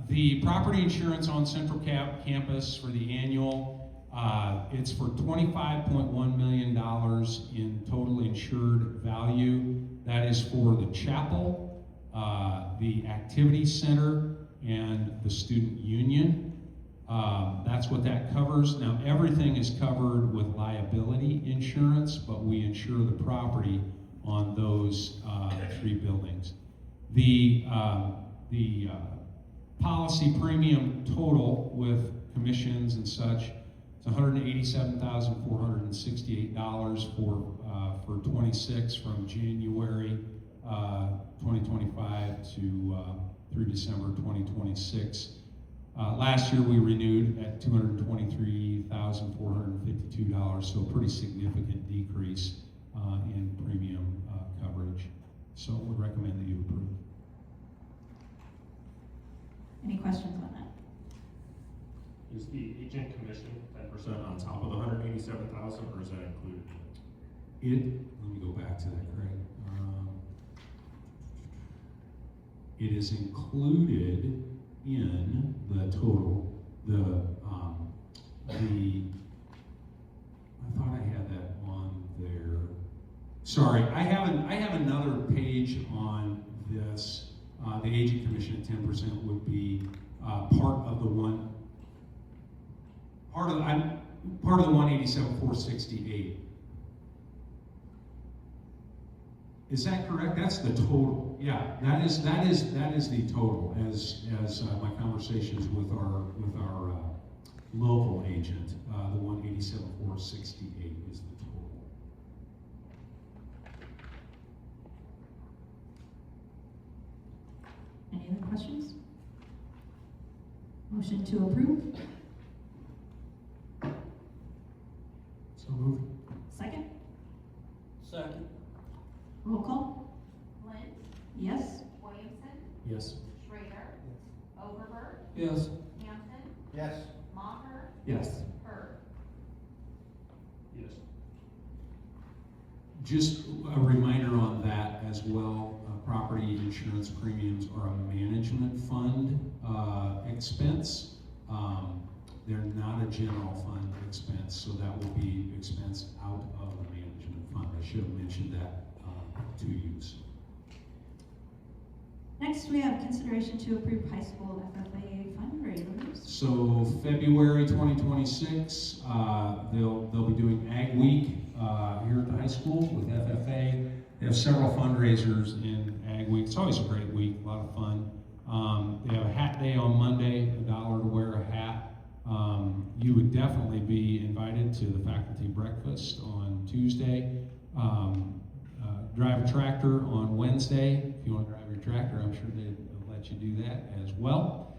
the property insurance on Central Campus for the annual, it's for $25.1 million in total insured value. That is for the chapel, the activity center, and the student union. That's what that covers. Now, everything is covered with liability insurance, but we insure the property on those 3 buildings. The policy premium total with commissions and such, it's $187,468 for 26 from January 2025 to through December 2026. Last year we renewed at $223,452, so a pretty significant decrease in premium coverage. So would recommend that you approve. Any questions on that? Is the agent commission 10% on top of the 187,000, or is that included? Let me go back to that, Craig. It is included in the total. I thought I had that on there. Sorry, I have another page on this. The agent commission at 10% would be part of the 187,468. Is that correct? That's the total. Yeah, that is the total. As my conversations with our local agent, the 187,468 is the total. Any other questions? Motion to approve. So moved. Second. Second. Roll call. Lynn, Yes. Williamson, Yes. Schrader, Overberg, Yes. Hampton, Yes. Maher, Yes. Hurd. Yes. Just a reminder on that as well, property insurance premiums are a management fund expense. They're not a general fund expense, so that will be expensed out of the management fund. I should have mentioned that to you. Next, we have consideration to approve high school FFA fundraisers. So February 2026, they'll be doing Ag Week here at the high school with FFA. They have several fundraisers in Ag Week. It's always a great week, a lot of fun. They have a hat day on Monday, $1 to wear a hat. You would definitely be invited to the faculty breakfast on Tuesday. Drive a tractor on Wednesday. If you want to drive your tractor, I'm sure they'll let you do that as well.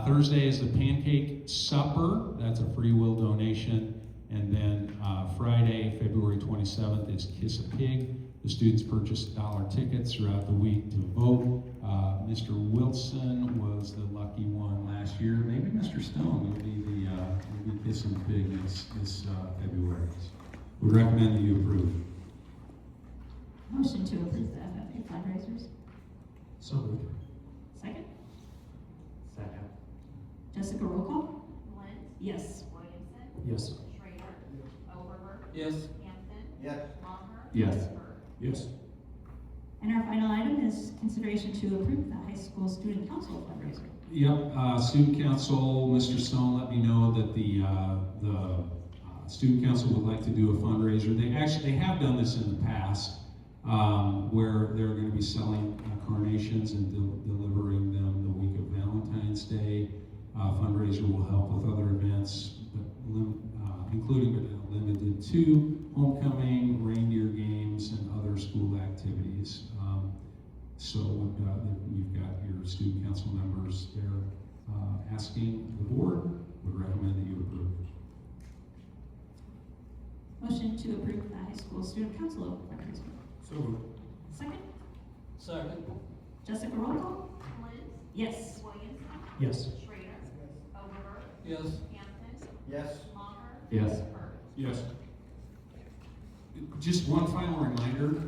Thursday is the pancake supper. That's a free will donation. And then Friday, February 27th is Kiss a Pig. The students purchase $1 tickets throughout the week to vote. Mr. Wilson was the lucky one last year. Maybe Mr. Stone will be the Kiss a Pig this February. We recommend that you approve. Motion to approve the FFA fundraisers. So moved. Second. Second. Jessica, roll call. Lynn, Yes. Williamson, Yes. Schrader, Overberg, Yes. Hampton, Yes. Maher, Yes. Hurd. Yes. And our final item is consideration to approve the high school student council fundraiser. Yep, student council, Mr. Stone let me know that the student council would like to do a fundraiser. They have done this in the past, where they're going to be selling carnations and delivering them the week of Valentine's Day. Fundraiser will help with other events, including but not limited to homecoming, reindeer games, and other school activities. So you've got your student council members there asking the board would recommend that you approve. Motion to approve the high school student council fundraiser. So moved. Second? Second. Jessica, roll call? Lynn? Yes. Williamson? Yes. Schrader? Overberg? Yes. Hampton? Yes. Maher? Yes. Hurd? Yes. Just one final reminder,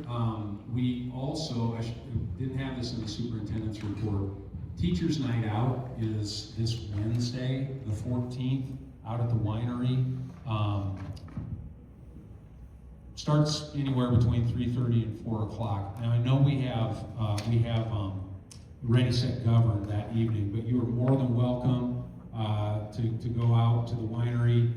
we also, didn't have this in the superintendent's report, Teachers Night Out is this Wednesday, the 14th, out at the winery. Starts anywhere between 3:30 and 4 o'clock. Now I know we have Ready, Set, Govern that evening, but you are more than welcome to go out to the winery.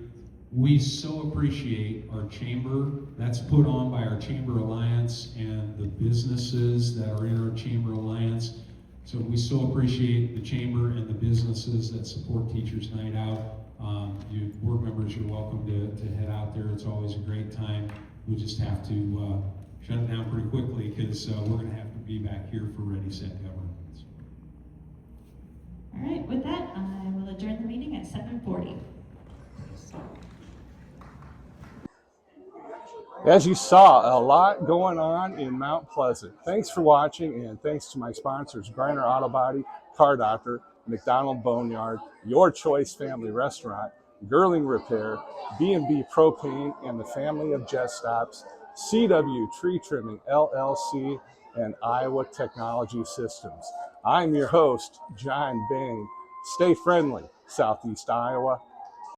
We so appreciate our chamber. That's put on by our Chamber Alliance and the businesses that are in our Chamber Alliance. So we so appreciate the chamber and the businesses that support Teachers Night Out. You board members, you're welcome to head out there. It's always a great time. We just have to shut it down pretty quickly because we're going to have to be back here for Ready, Set, Govern. All right, with that, I will adjourn the meeting at 7:40. As you saw, a lot going on in Mount Pleasant. Thanks for watching, and thanks to my sponsors, Griner Auto Body, Car Doctor, McDonald Boneyard, Your Choice Family Restaurant, Girling Repair, B&B Propane, and the family of Jet Stops, CW Tree Trimming LLC, and Iowa Technology Systems. I'm your host, John Bain. Stay friendly, Southeast Iowa.